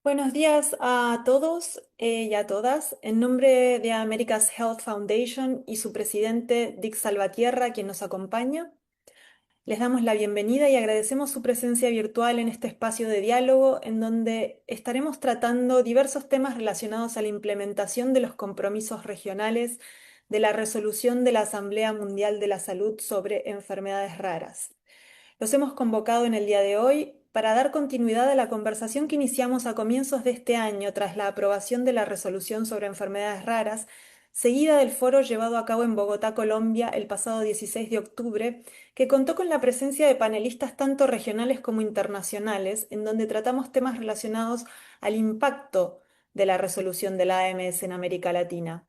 Buenos días a todos y a todas. En nombre de America's Health Foundation y su presidente Dick Salvatierra, quien nos acompaña, les damos la bienvenida y agradecemos su presencia virtual en este espacio de diálogo en donde estaremos tratando diversos temas relacionados a la implementación de los compromisos regionales de la resolución de la Asamblea Mundial de la Salud sobre enfermedades raras. Los hemos convocado en el día de hoy para dar continuidad a la conversación que iniciamos a comienzos de este año tras la aprobación de la resolución sobre enfermedades raras, seguida del foro llevado a cabo en Bogotá, Colombia, el pasado 16 de octubre, que contó con la presencia de panelistas tanto regionales como internacionales, en donde tratamos temas relacionados al impacto de la resolución de la AMS en América Latina.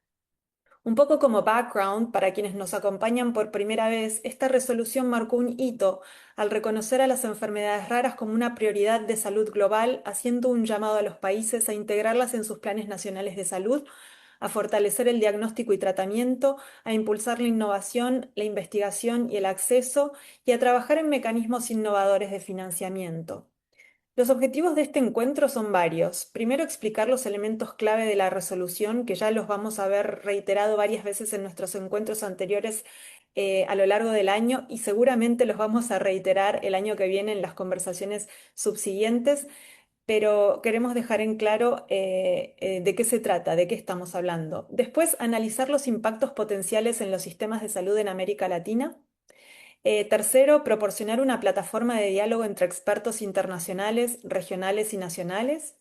Un poco como background, para quienes nos acompañan por primera vez, esta resolución marcó un hito al reconocer a las enfermedades raras como una prioridad de salud global, haciendo un llamado a los países a integrarlas en sus planes nacionales de salud, a fortalecer el diagnóstico y tratamiento, a impulsar la innovación, la investigación y el acceso, y a trabajar en mecanismos innovadores de financiamiento. Los objetivos de este encuentro son varios. Primero, explicar los elementos clave de la resolución, que ya los vamos a ver reiterado varias veces en nuestros encuentros anteriores a lo largo del año y seguramente los vamos a reiterar el año que viene en las conversaciones subsiguientes, pero queremos dejar en claro de qué se trata, de qué estamos hablando. Después, analizar los impactos potenciales en los sistemas de salud en América Latina. Tercero, proporcionar una plataforma de diálogo entre expertos internacionales, regionales y nacionales.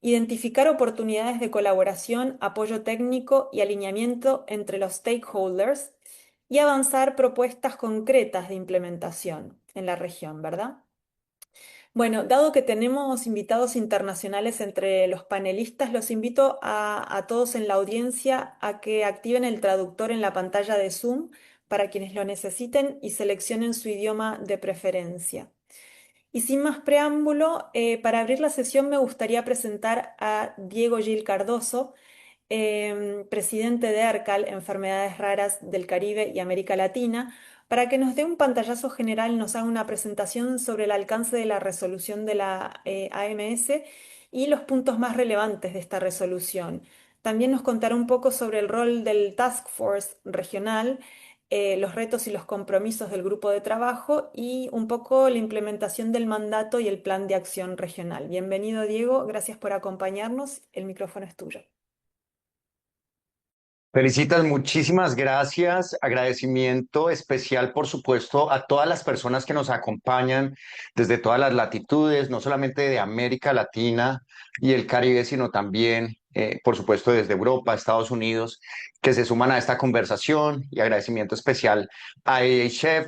Identificar oportunidades de colaboración, apoyo técnico y alineamiento entre los stakeholders. Y avanzar propuestas concretas de implementación en la región, ¿verdad? Bueno, dado que tenemos invitados internacionales entre los panelistas, los invito a todos en la audiencia a que activen el traductor en la pantalla de Zoom para quienes lo necesiten y seleccionen su idioma de preferencia. Y sin más preámbulo, para abrir la sesión me gustaría presentar a Diego Gil Cardoso, presidente de ERCAL, Enfermedades Raras del Caribe y América Latina, para que nos dé un pantallazo general y nos haga una presentación sobre el alcance de la resolución de la AMS y los puntos más relevantes de esta resolución. También nos contará un poco sobre el rol del Task Force regional, los retos y los compromisos del grupo de trabajo y un poco la implementación del mandato y el plan de acción regional. Bienvenido, Diego, gracias por acompañarnos. El micrófono es tuyo. Felicitas, muchísimas gracias. Agradecimiento especial, por supuesto, a todas las personas que nos acompañan desde todas las latitudes, no solamente de América Latina y el Caribe, sino también, por supuesto, desde Europa, Estados Unidos, que se suman a esta conversación. Y agradecimiento especial a Chef,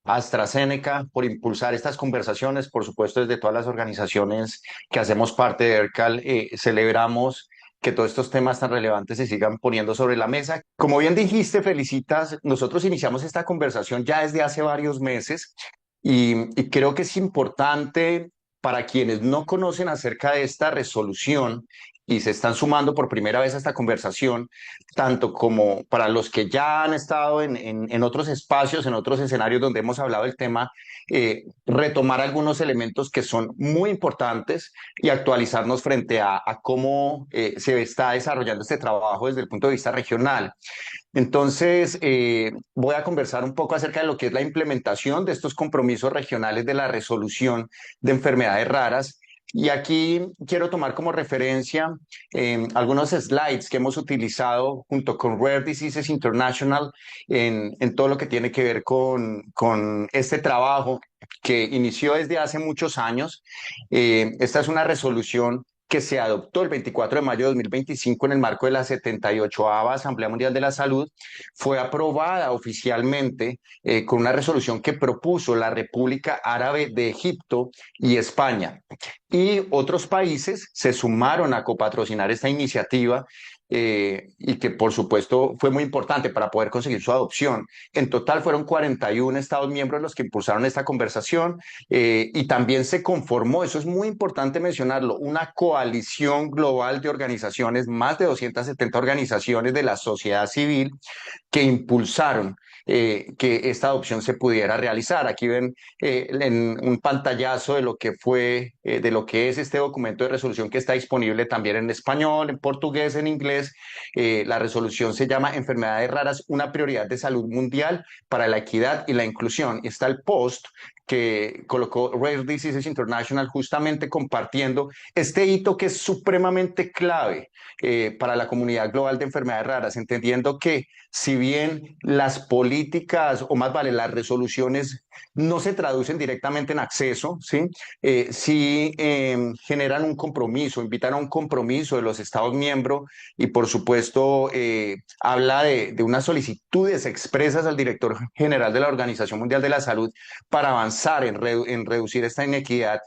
a AstraZeneca por impulsar estas conversaciones, por supuesto, desde todas las organizaciones que hacemos parte de ERCAL, celebramos que todos estos temas tan relevantes se sigan poniendo sobre la mesa. Como bien dijiste, Felicitas, nosotros iniciamos esta conversación ya desde hace varios meses y creo que es importante para quienes no conocen acerca de esta resolución y se están sumando por primera vez a esta conversación, tanto como para los que ya han estado en otros espacios, en otros escenarios donde hemos hablado del tema, retomar algunos elementos que son muy importantes y actualizarnos frente a cómo se está desarrollando este trabajo desde el punto de vista regional. Entonces, voy a conversar un poco acerca de lo que es la implementación de estos compromisos regionales de la resolución de enfermedades raras. Y aquí quiero tomar como referencia algunos slides que hemos utilizado junto con Rare Diseases International en todo lo que tiene que ver con este trabajo que inició desde hace muchos años. Esta es una resolución que se adoptó el 24 de mayo de 2025 en el marco de la 78ª Asamblea Mundial de la Salud, fue aprobada oficialmente con una resolución que propuso la República Árabe de Egipto y España. Y otros países se sumaron a copatrocinar esta iniciativa y que por supuesto fue muy importante para poder conseguir su adopción. En total fueron 41 Estados miembros los que impulsaron esta conversación y también se conformó, eso es muy importante mencionarlo, una coalición global de organizaciones, más de 270 organizaciones de la sociedad civil que impulsaron que esta adopción se pudiera realizar. Aquí ven en un pantallazo de lo que fue, de lo que es este documento de resolución que está disponible también en español, en portugués, en inglés. La resolución se llama Enfermedades raras, una prioridad de salud mundial para la equidad y la inclusión. Y está el post que colocó Rare Diseases International justamente compartiendo este hito que es supremamente clave para la comunidad global de enfermedades raras, entendiendo que si bien las políticas, o más vale, las resoluciones no se traducen directamente en acceso, ¿sí? Sí generan un compromiso, invitan a un compromiso de los Estados miembros y por supuesto habla de unas solicitudes expresas al director general de la Organización Mundial de la Salud para avanzar en reducir esta inequidad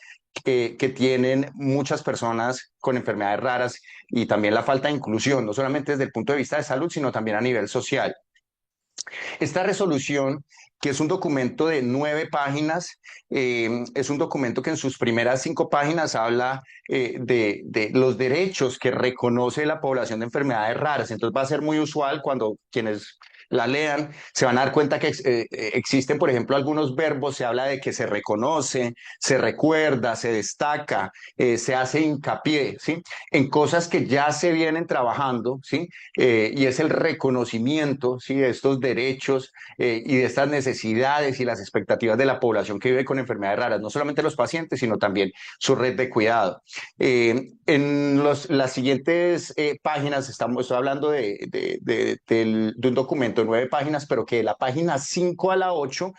que tienen muchas personas con enfermedades raras y también la falta de inclusión, no solamente desde el punto de vista de salud, sino también a nivel social. Esta resolución, que es un documento de 9 páginas, es un documento que en sus primeras 5 páginas habla de los derechos que reconoce la población de enfermedades raras. Entonces va a ser muy usual cuando quienes la lean, se van a dar cuenta que existen, por ejemplo, algunos verbos, se habla de que se reconoce, se recuerda, se destaca, se hace hincapié, ¿sí? En cosas que ya se vienen trabajando, ¿sí? Y es el reconocimiento, ¿sí? De estos derechos y de estas necesidades y las expectativas de la población que vive con enfermedades raras, no solamente los pacientes, sino también su red de cuidado. Las siguientes páginas, estoy hablando de un documento de 9 páginas, pero que de la página 5 a la 8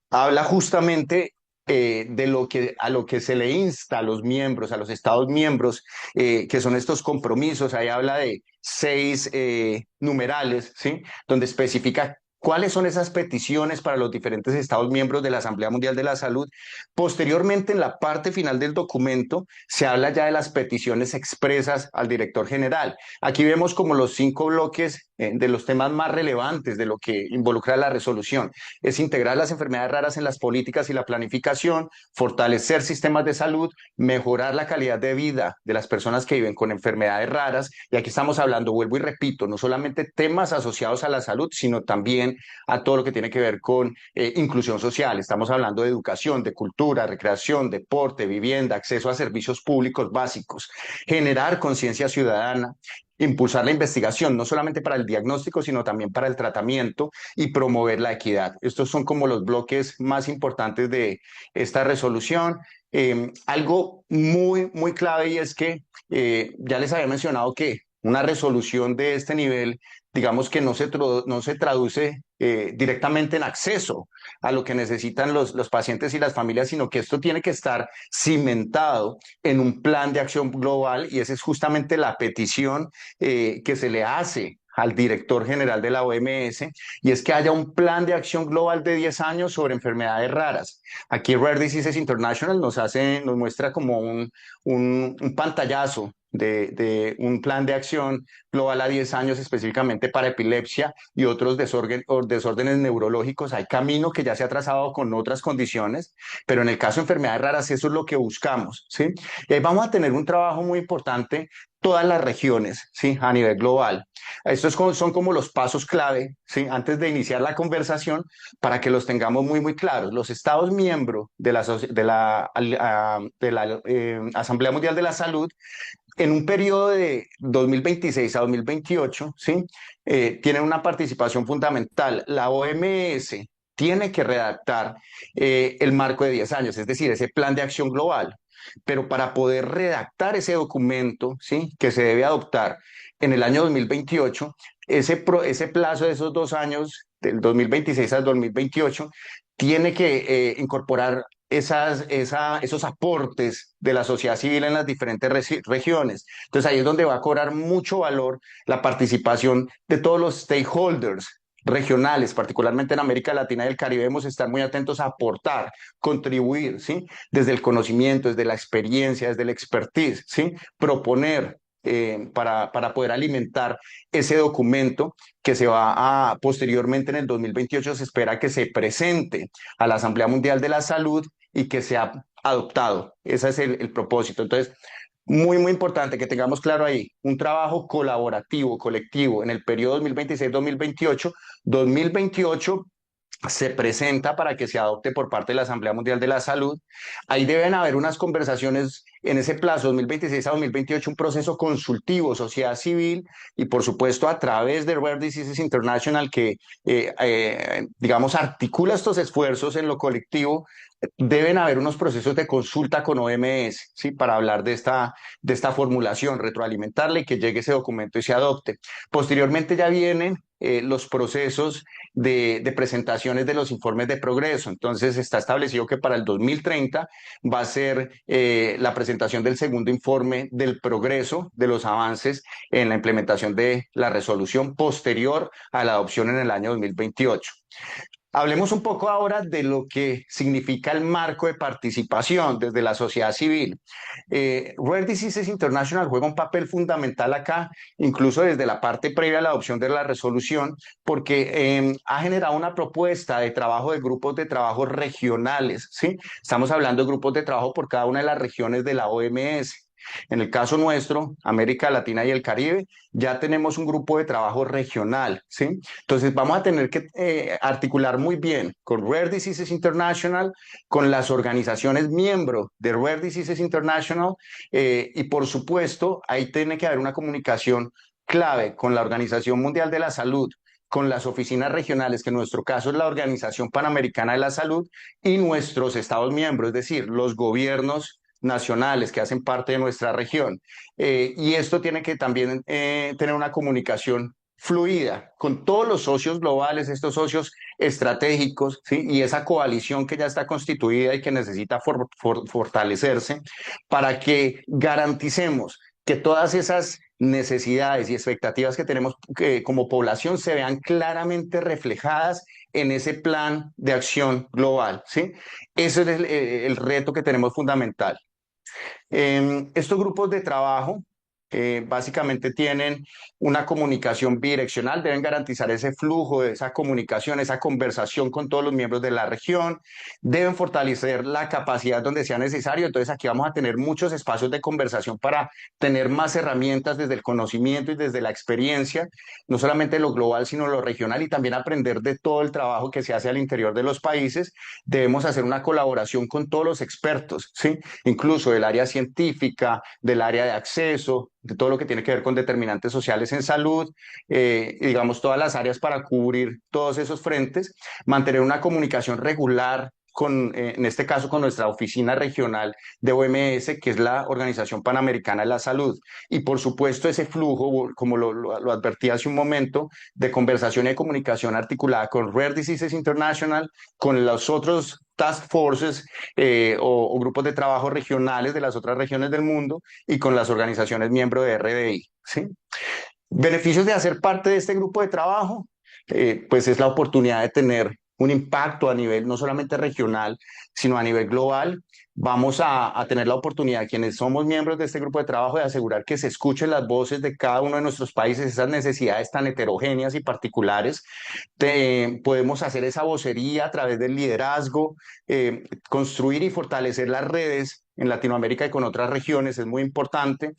habla justamente de a lo que se le insta a los miembros, a los Estados miembros, que son estos compromisos. Ahí habla de 6 numerales, ¿sí? Donde especifica cuáles son esas peticiones para los diferentes Estados miembros de la Asamblea Mundial de la Salud. Posteriormente, en la parte final del documento, se habla ya de las peticiones expresas al director general. Aquí vemos como los 5 bloques de los temas más relevantes de lo que involucra la resolución. Es integrar las enfermedades raras en las políticas y la planificación, fortalecer sistemas de salud, mejorar la calidad de vida de las personas que viven con enfermedades raras. Y aquí estamos hablando, vuelvo y repito, no solamente temas asociados a la salud, sino también a todo lo que tiene que ver con inclusión social. Estamos hablando de educación, de cultura, recreación, deporte, vivienda, acceso a servicios públicos básicos, generar conciencia ciudadana, impulsar la investigación, no solamente para el diagnóstico, sino también para el tratamiento y promover la equidad. Estos son como los bloques más importantes de esta resolución. Algo muy, muy clave y es que ya les había mencionado que una resolución de este nivel, digamos que no se traduce directamente en acceso a lo que necesitan los pacientes y las familias, sino que esto tiene que estar cimentado en un plan de acción global y esa es justamente la petición que se le hace al director general de la OMS, y es que haya un plan de acción global de 10 años sobre enfermedades raras. Aquí Rare Diseases International nos muestra como un pantallazo de un plan de acción global a 10 años específicamente para epilepsia y otros desórdenes neurológicos. Hay camino que ya se ha trazado con otras condiciones, pero en el caso de enfermedades raras eso es lo que buscamos, ¿sí? Y ahí vamos a tener un trabajo muy importante todas las regiones, ¿sí? A nivel global. Son como los pasos clave, ¿sí? Antes de iniciar la conversación, para que los tengamos muy, muy claros. Los Estados miembros de la Asamblea Mundial de la Salud en un periodo de 2026 a 2028, ¿sí? Tienen una participación fundamental. La OMS tiene que redactar el marco de 10 años, es decir, ese plan de acción global. Pero para poder redactar ese documento, ¿sí? Que se debe adoptar en el año 2028, ese plazo de esos 2 años, del 2026 al 2028, tiene que incorporar esos aportes de la sociedad civil en las diferentes regiones. Entonces ahí es donde va a cobrar mucho valor la participación de todos los stakeholders regionales, particularmente en América Latina y el Caribe. Debemos estar muy atentos a aportar, contribuir, ¿sí? Desde el conocimiento, desde la experiencia, desde el expertise, ¿sí? Proponer para poder alimentar ese documento que se va a posteriormente en el 2028 se espera que se presente a la Asamblea Mundial de la Salud y que sea adoptado. Ese es el propósito. Entonces, Muy, muy importante que tengamos claro ahí, un trabajo colaborativo, colectivo en el periodo 2026-2028. 2028 se presenta para que se adopte por parte de la Asamblea Mundial de la Salud. Ahí deben haber unas conversaciones en ese plazo, 2026 a 2028, un proceso consultivo, sociedad civil y por supuesto a través de Rare Diseases International que, digamos, articula estos esfuerzos en lo colectivo. Deben haber unos procesos de consulta con OMS, ¿sí? Para hablar de esta formulación, retroalimentarla y que llegue ese documento y se adopte. Posteriormente ya vienen los procesos de presentaciones de los informes de progreso. Entonces está establecido que para el 2030 va a ser la presentación del segundo informe del progreso de los avances en la implementación de la resolución posterior a la adopción en el año 2028. Hablemos un poco ahora de lo que significa el marco de participación desde la sociedad civil. Rare Diseases International juega un papel fundamental acá, incluso desde la parte previa a la adopción de la resolución, porque ha generado una propuesta de trabajo de grupos de trabajo regionales, ¿sí? Estamos hablando de grupos de trabajo por cada una de las regiones de la OMS. En el caso nuestro, América Latina y el Caribe, ya tenemos un grupo de trabajo regional, ¿sí? Entonces vamos a tener que articular muy bien con Rare Diseases International, con las organizaciones miembros de Rare Diseases International y por supuesto ahí tiene que haber una comunicación clave con la Organización Mundial de la Salud, con las oficinas regionales, que en nuestro caso es la Organización Panamericana de la Salud, y nuestros Estados miembros, es decir, los gobiernos nacionales que hacen parte de nuestra región. Y esto tiene que también tener una comunicación fluida con todos los socios globales, estos socios estratégicos, ¿sí? Y esa coalición que ya está constituida y que necesita fortalecerse para que garanticemos que todas esas necesidades y expectativas que tenemos como población se vean claramente reflejadas en ese plan de acción global, ¿sí? Ese es el reto que tenemos fundamental. Estos grupos de trabajo básicamente tienen una comunicación bidireccional, deben garantizar ese flujo de esa comunicación, esa conversación con todos los miembros de la región, deben fortalecer la capacidad donde sea necesario. Entonces aquí vamos a tener muchos espacios de conversación para tener más herramientas desde el conocimiento y desde la experiencia, no solamente lo global, sino lo regional y también aprender de todo el trabajo que se hace al interior de los países. Debemos hacer una colaboración con todos los expertos, ¿sí? Incluso del área científica, del área de acceso, de todo lo que tiene que ver con determinantes sociales en salud, y digamos todas las áreas para cubrir todos esos frentes, mantener una comunicación regular con, en este caso, con nuestra oficina regional de OMS, que es la Organización Panamericana de la Salud. Y por supuesto, ese flujo, como lo advertí hace un momento, de conversación y de comunicación articulada con Rare Diseases International, con los otros task forces o grupos de trabajo regionales de las otras regiones del mundo y con las organizaciones miembros de RDI, ¿sí? Beneficios de hacer parte de este grupo de trabajo, pues es la oportunidad de tener un impacto a nivel no solamente regional, sino a nivel global. Vamos a tener la oportunidad, quienes somos miembros de este grupo de trabajo, de asegurar que se escuchen las voces de cada uno de nuestros países, esas necesidades tan heterogéneas y particulares. Podemos hacer esa vocería a través del liderazgo, construir y fortalecer las redes en Latinoamérica y con otras regiones es muy importante,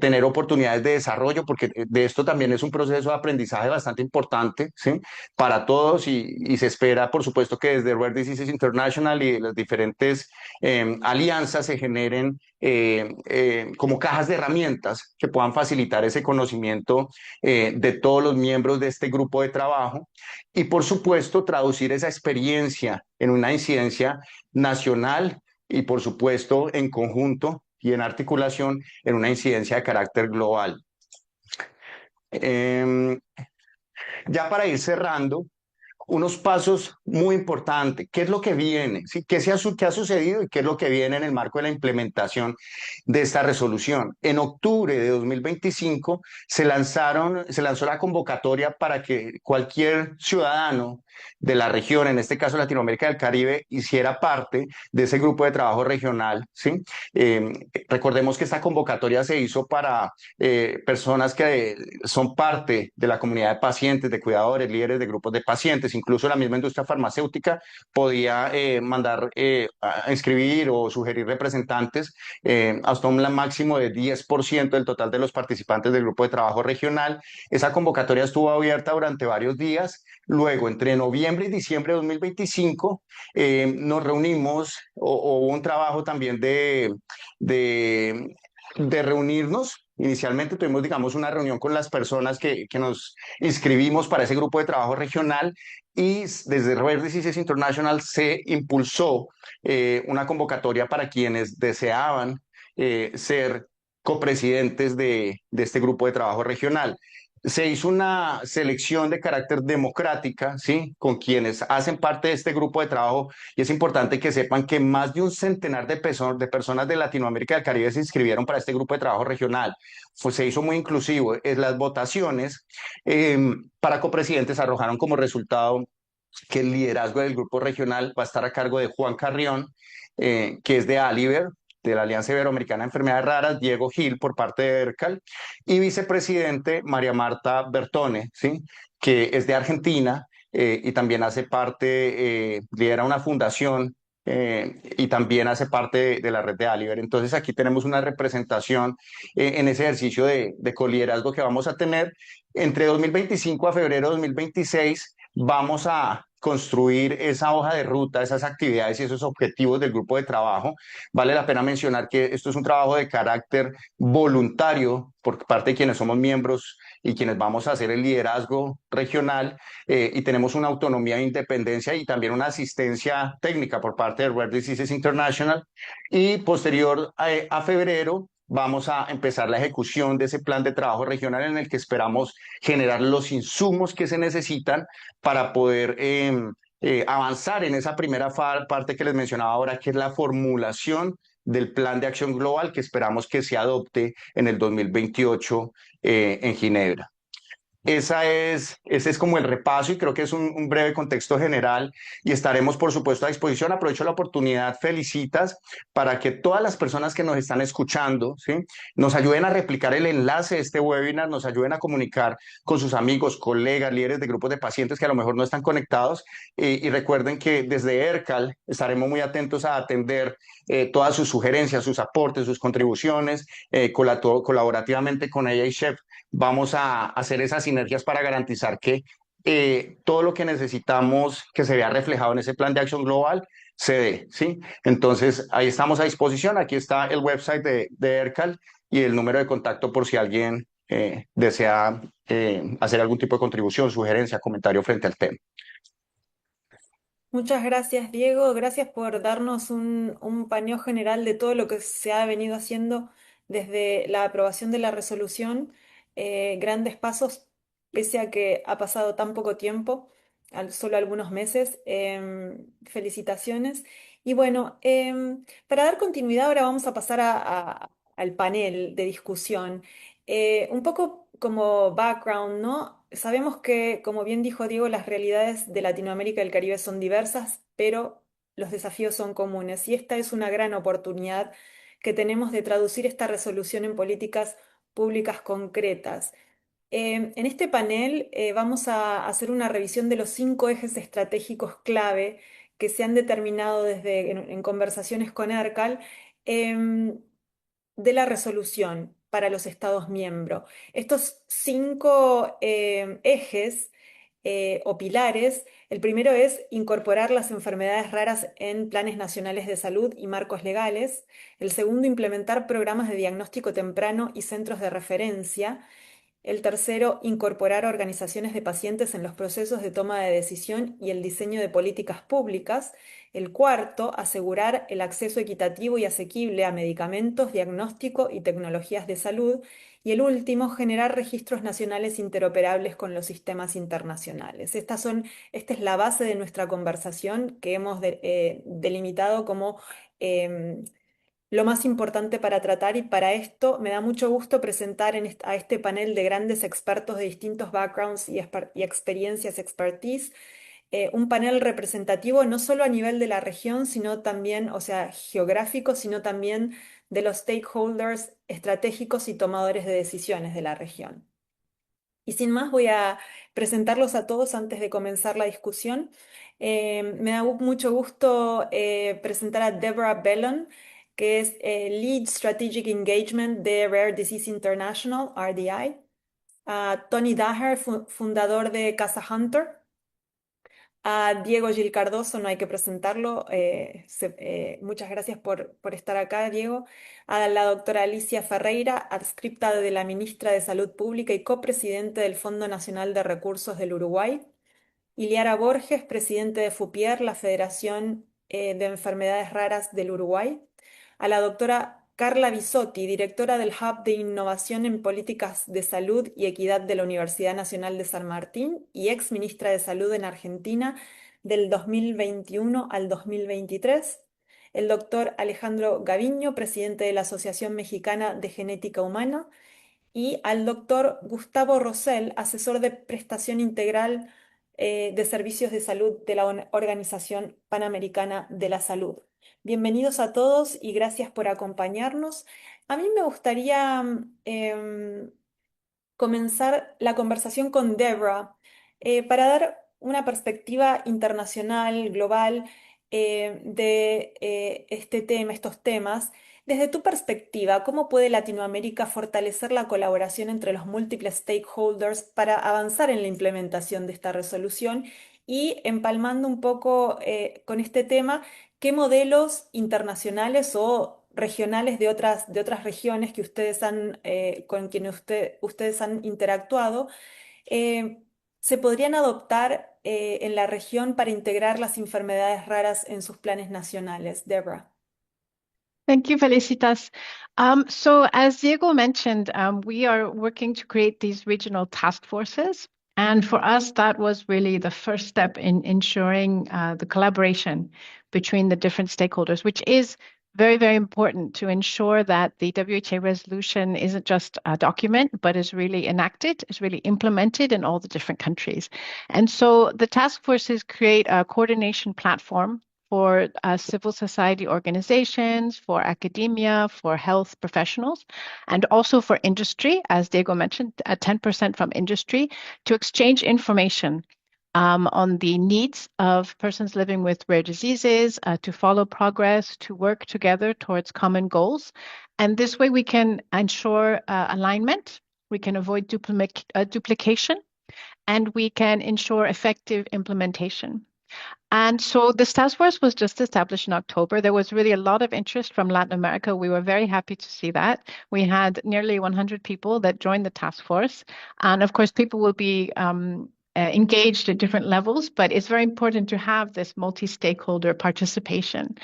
tener oportunidades de desarrollo, porque de esto también es un proceso de aprendizaje bastante importante, ¿sí? Para todos y se espera, por supuesto, que desde Rare Diseases International y las diferentes alianzas se generen como cajas de herramientas que puedan facilitar ese conocimiento de todos los miembros de este grupo de trabajo y, por supuesto, traducir esa experiencia en una incidencia nacional y por supuesto en conjunto y en articulación en una incidencia de carácter global. Eh, ya para ir cerrando, unos pasos muy importantes. ¿Qué es lo que viene? ¿Sí? ¿Qué ha sucedido y qué es lo que viene en el marco de la implementación de esta resolución? En octubre de 2025 se lanzó la convocatoria para que cualquier ciudadano de la región, en este caso Latinoamérica del Caribe, hiciera parte de ese grupo de trabajo regional, ¿sí? Eh, Recordemos que esta convocatoria se hizo para personas que son parte de la comunidad de pacientes, de cuidadores, líderes de grupos de pacientes países, incluso la misma industria farmacéutica podía mandar a inscribir o sugerir representantes hasta un máximo de 10% del total de los participantes del grupo de trabajo regional. Esa convocatoria estuvo abierta durante varios días. Luego, entre noviembre y diciembre de 2025, nos reunimos o hubo un trabajo también de, de reunirnos. Inicialmente tuvimos, digamos, una reunión con las personas que nos inscribimos para ese grupo de trabajo regional y desde Rare Diseases International se impulsó una convocatoria para quienes deseaban ser copresidentes de este grupo de trabajo regional. Se hizo una selección de carácter democrática, ¿sí? Con quienes hacen parte de este grupo de trabajo y es importante que sepan que más de un centenar de personas de Latinoamérica y del Caribe se inscribieron para este grupo de trabajo regional. Se hizo muy inclusivo. Las votaciones para copresidentes arrojaron como resultado que el liderazgo del grupo regional va a estar a cargo de Juan Carrión, que es de Aliver, de la Alianza Iberoamericana de Enfermedades Raras, Diego Gil por parte de ERCAL, y vicepresidente María Marta Bertone, ¿sí? Que es de Argentina y también hace parte, lidera una fundación y también hace parte de la red de Aliver. Entonces aquí tenemos una representación en ese ejercicio de coliderazgo que vamos a tener. Entre 2025 a febrero de 2026 vamos a construir esa hoja de ruta, esas actividades y esos objetivos del grupo de trabajo. Vale la pena mencionar que esto es un trabajo de carácter voluntario por parte de quienes somos miembros y quienes vamos a hacer el liderazgo regional y tenemos una autonomía e independencia y también una asistencia técnica por parte de Rare Diseases International y posterior a febrero vamos a empezar la ejecución de ese plan de trabajo regional en el que esperamos generar los insumos que se necesitan para poder avanzar en esa primera parte que les mencionaba ahora, que es la formulación del plan de acción global que esperamos que se adopte en el 2028 en Ginebra. Ese es como el repaso y creo que es un breve contexto general y estaremos por supuesto a disposición. Aprovecho la oportunidad, felicitas, para que todas las personas que nos están escuchando, ¿sí? Nos ayuden a replicar el enlace de este webinar, nos ayuden a comunicar con sus amigos, colegas, líderes de grupos de pacientes que a lo mejor no están conectados y recuerden que desde ERCAL estaremos muy atentos a atender todas sus sugerencias, sus aportes, sus contribuciones, colaborativamente con ella y Chef vamos a hacer esas sinergias para garantizar que todo lo que necesitamos que se vea reflejado en ese plan de acción global se dé, ¿sí? Entonces, ahí estamos a disposición. Aquí está el website de ERCAL y el número de contacto por si alguien desea hacer algún tipo de contribución, sugerencia, comentario frente al tema. Muchas gracias, Diego. Gracias por darnos un paneo general de todo lo que se ha venido haciendo desde la aprobación de la resolución. Grandes pasos, pese a que ha pasado tan poco tiempo, solo algunos meses. Felicitaciones. Y bueno, para dar continuidad, ahora vamos a pasar al panel de discusión. Un poco como background, ¿no? Sabemos que, como bien dijo Diego, las realidades de Latinoamérica y el Caribe son diversas, pero los desafíos son comunes. Y esta es una gran oportunidad que tenemos de traducir esta resolución en políticas públicas concretas. En este panel vamos a hacer una revisión de los 5 ejes estratégicos clave que se han determinado en conversaciones con ERCAL. em, de la resolución para los Estados miembros. Estos 5 ejes o pilares, el primero es incorporar las enfermedades raras en planes nacionales de salud y marcos legales. El segundo, implementar programas de diagnóstico temprano y centros de referencia. El tercero, incorporar organizaciones de pacientes en los procesos de toma de decisión y el diseño de políticas públicas. El cuarto, asegurar el acceso equitativo y asequible a medicamentos, diagnóstico y tecnologías de salud. Y el último, generar registros nacionales interoperables con los sistemas internacionales. Esta es la base de nuestra conversación que hemos delimitado como em, lo más importante para tratar y para esto me da mucho gusto presentar a este panel de grandes expertos de distintos backgrounds y experiencias, expertise, un panel representativo no solo a nivel de la región, sino también, o sea, geográfico, sino también de los stakeholders estratégicos y tomadores de decisiones de la región. Y sin más, voy a presentarlos a todos antes de comenzar la discusión. Me da mucho gusto presentar a Deborah Bellon, que es Lead Strategic Engagement de Rare Disease International, RDI. A Tony Daher, fundador de Casa Hunter. A Diego Gil Cardoso, no hay que presentarlo. Muchas gracias por estar acá, Diego. A la doctora Alicia Ferreira, adscripta de la ministra de Salud Pública y copresidente del Fondo Nacional de Recursos del Uruguay. Iliara Borges, presidente de FUPIER, la Federación de Enfermedades Raras del Uruguay. A la doctora Carla Bisotti, directora del Hub de Innovación en Políticas de Salud y Equidad de la Universidad Nacional de San Martín y ex ministra de Salud en Argentina del 2021 al 2023. El doctor Alejandro Gaviño, presidente de la Asociación Mexicana de Genética Humana. Y al doctor Gustavo Rosell, asesor de prestación integral de servicios de salud de la Organización Panamericana de la Salud. Bienvenidos a todos y gracias por acompañarnos. A mí me gustaría comenzar la conversación con Debra para dar una perspectiva internacional, global, de este tema, estos temas. Desde tu perspectiva, ¿cómo puede Latinoamérica fortalecer la colaboración entre los múltiples stakeholders para avanzar en la implementación de esta resolución? Y empalmando un poco con este tema, ¿qué modelos internacionales o regionales de otras regiones que ustedes han, con quienes ustedes han interactuado, eh, se podrían adoptar en la región para integrar las enfermedades raras en sus planes nacionales? Deborah. Thank you, Felicitas. So as Diego mentioned, we are working to create these regional task forces. And for us, that was really the first step in ensuring the collaboration between the different stakeholders, which is very, very important to ensure that the WHA resolution isn't just a document, but is really enacted, is really implemented in all the different countries. And so the task forces create a coordination platform for civil society organizations, for academia, for health professionals, and also for industry, as Diego mentioned, 10% from industry, to exchange information on the needs of persons living with rare diseases, to follow progress, to work together towards common goals. And this way we can ensure alignment, we can avoid duplication, and we can ensure effective implementation. And so this task force was just established in October. There was really a lot of interest from Latin America. We were very happy to see that. We had nearly 100 people that joined the task force. And of course, people will be engaged at different levels, but it's very important to have this multi-stakeholder participation.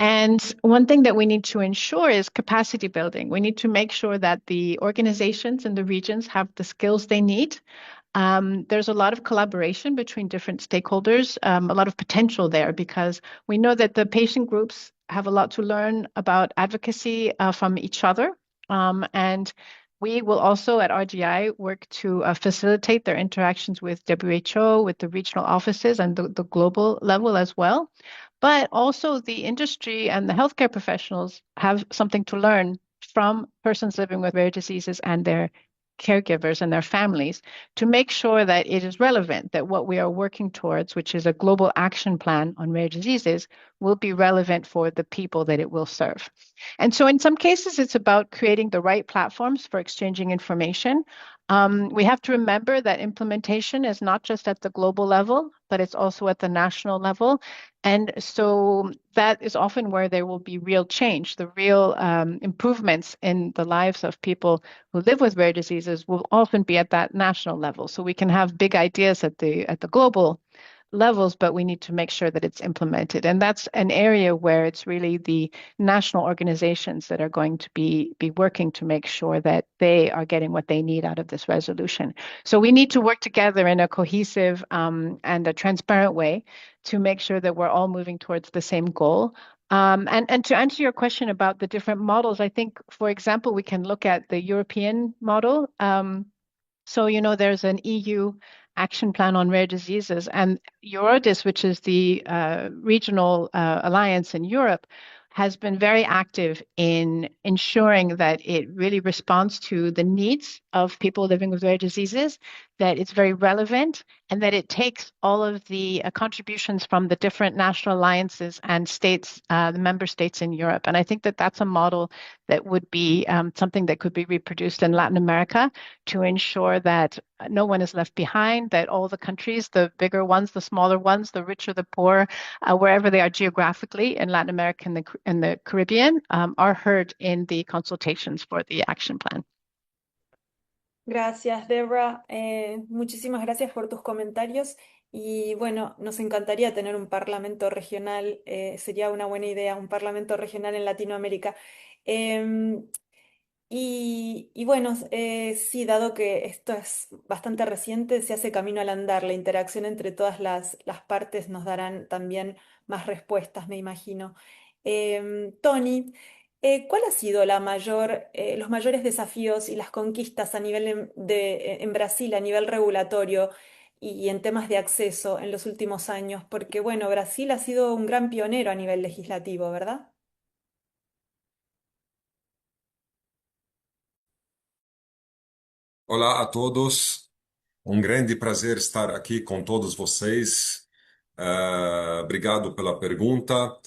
And one thing that we need to ensure is capacity building. We need to make sure that the organizations in the regions have the skills they need. There's a lot of collaboration between different stakeholders, a lot of potential there because we know that the patient groups have a lot to learn about advocacy from each other. And we will also at RGI work to facilitate their interactions with WHO, with the regional offices and the global level as well. But also the industry and the healthcare professionals have something to learn from persons living with rare diseases and their caregivers and their families to make sure that it is relevant, that what we are working towards, which is a global action plan on rare diseases, will be relevant for the people that it will serve. And so in some cases, it's about creating the right platforms for exchanging information. We have to remember that implementation is not just at the global level, but it's also at the national level. And so that is often where there will be real change. The real improvements in the lives of people who live with rare diseases will often be at that national level. So we can have big ideas at the global levels, but we need to make sure that it's implemented. And that's an area where it's really the national organizations that are going to be working to make sure that they are getting what they need out of this resolution. So we need to work together in a cohesive and a transparent way to make sure that we're all moving towards the same goal. And to answer your question about the different models, I think, for example, we can look at the European model. So, there's an EU action plan on rare diseases, and EURODIS, which is the regional alliance in Europe, has been very active in ensuring that it really responds to the needs of people living with rare diseases, that it's very relevant, and that it takes all of the contributions from the different national alliances and states, the member states in Europe. And I think that that's a model that would be something that could be reproduced in Latin America to ensure that no one is left behind, that all the countries, the bigger ones, the smaller ones, the richer, the poor, wherever they are geographically in Latin America and the Caribbean, are heard in the consultations for the action plan. Gracias, Deborah. Muchísimas gracias por tus comentarios. Y bueno, nos encantaría tener un parlamento regional, sería una buena idea, un parlamento regional en Latinoamérica. Em, y bueno, sí, dado que esto es bastante reciente, se hace camino al andar. La interacción entre todas las partes nos darán también más respuestas, me imagino. Tony, ¿cuál ha sido los mayores desafíos y las conquistas a nivel en Brasil, a nivel regulatorio y en temas de acceso en los últimos años? Porque bueno, Brasil ha sido un gran pionero a nivel legislativo, ¿verdad? Olá a todos, um grande prazer estar aqui com todos vocês. Obrigado pela pergunta.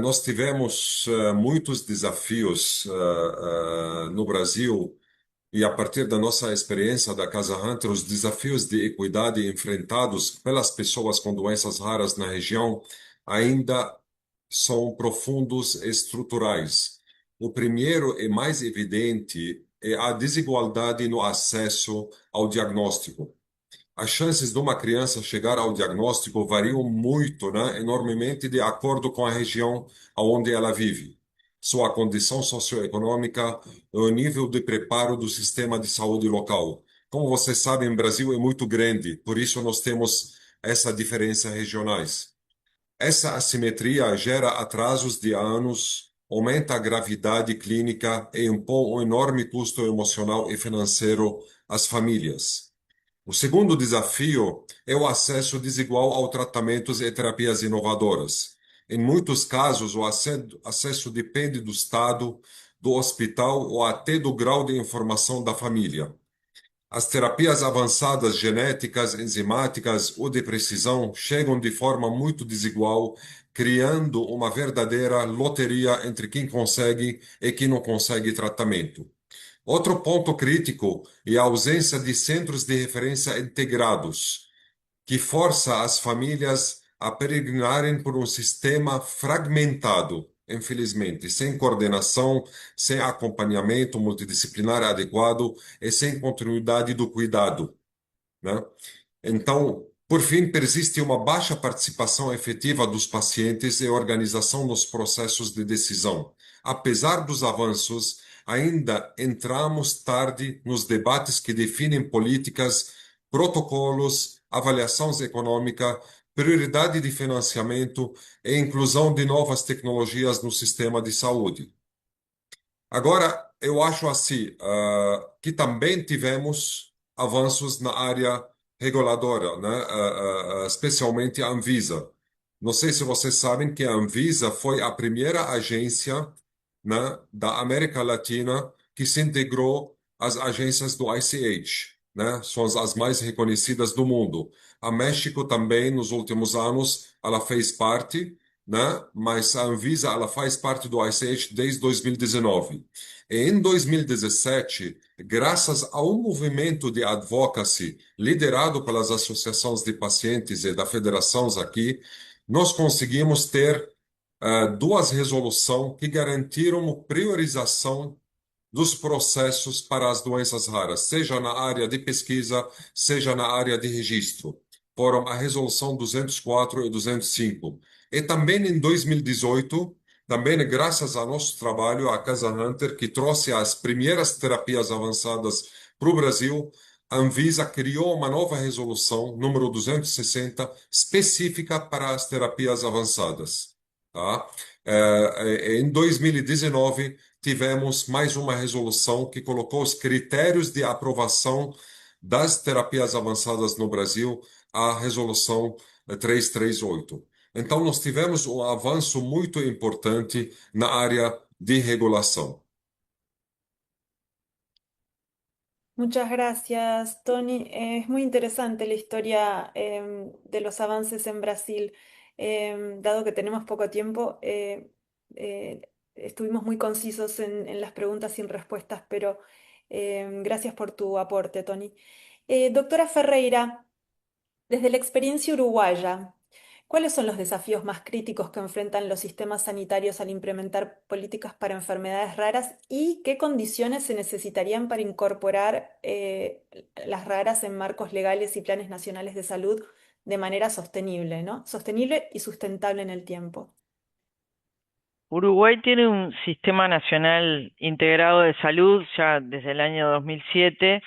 Nós tivemos muitos desafios no Brasil e a partir da nossa experiência da Casa Hunter, os desafios de equidade enfrentados pelas pessoas com doenças raras na região ainda são profundos e estruturais. O primeiro e mais evidente é a desigualdade no acesso ao diagnóstico. As chances de uma criança chegar ao diagnóstico variam muito, né, enormemente de acordo com a região onde ela vive, sua condição socioeconômica e o nível de preparo do sistema de saúde local. Como vocês sabem, o Brasil é muito grande, por isso nós temos essa diferença regionais. Essa assimetria gera atrasos de anos, aumenta a gravidade clínica e impõe um enorme custo emocional e financeiro às famílias. O segundo desafio é o acesso desigual ao tratamentos e terapias inovadoras. Em muitos casos, o acesso depende do estado, do hospital ou até do grau de informação da família. As terapias avançadas genéticas, enzimáticas ou de precisão chegam de forma muito desigual, criando uma verdadeira loteria entre quem consegue e quem não consegue tratamento. Outro ponto crítico é a ausência de centros de referência integrados, que força as famílias a peregrinarem por um sistema fragmentado, infelizmente, sem coordenação, sem acompanhamento multidisciplinar adequado e sem continuidade do cuidado, né? Então, por fim, persiste uma baixa participação efetiva dos pacientes e organização nos processos de decisão. Apesar dos avanços, ainda entramos tarde nos debates que definem políticas, protocolos, avaliação econômica, prioridade de financiamento e inclusão de novas tecnologias no sistema de saúde. Agora, eu acho assim, que também tivemos avanços na área reguladora, né? Especialmente a Anvisa. Não sei se vocês sabem que a Anvisa foi a primeira agência, né, da América Latina que se integrou às agências do ICH, né? São as mais reconhecidas do mundo. A México também, nos últimos anos, ela fez parte, né? Mas a Anvisa ela faz parte do ICH desde 2019. E em 2017, graças a um movimento de advocacy liderado pelas associações de pacientes e da federações aqui, nós conseguimos ter duas resoluções que garantiram priorização dos processos para as doenças raras, seja na área de pesquisa, seja na área de registro. Foram a Resolução 204 e 205. E também em 2018, também graças ao nosso trabalho, a Casa Hunter, que trouxe as primeiras terapias avançadas para o Brasil, a Anvisa criou uma nova resolução, número 260, específica para as terapias avançadas. Tá? Em 2019, tivemos mais uma resolução que colocou os critérios de aprovação das terapias avançadas no Brasil, a resolução 338. Então, nós tivemos um avanço muito importante na área de regulação. Muchas gracias, Tony. Es muy interesante la historia de los avances en Brasil. Dado que tenemos poco tiempo, estuvimos muy concisos en las preguntas sin respuestas, pero gracias por tu aporte, Tony. Doctora Ferreira, desde la experiencia uruguaya, ¿cuáles son los desafíos más críticos que enfrentan los sistemas sanitarios al implementar políticas para enfermedades raras y qué condiciones se necesitarían para incorporar las raras en marcos legales y planes nacionales de salud de manera sostenible, ¿no? Sostenible y sustentable en el tiempo? Uruguay tiene un sistema nacional integrado de salud ya desde el año 2007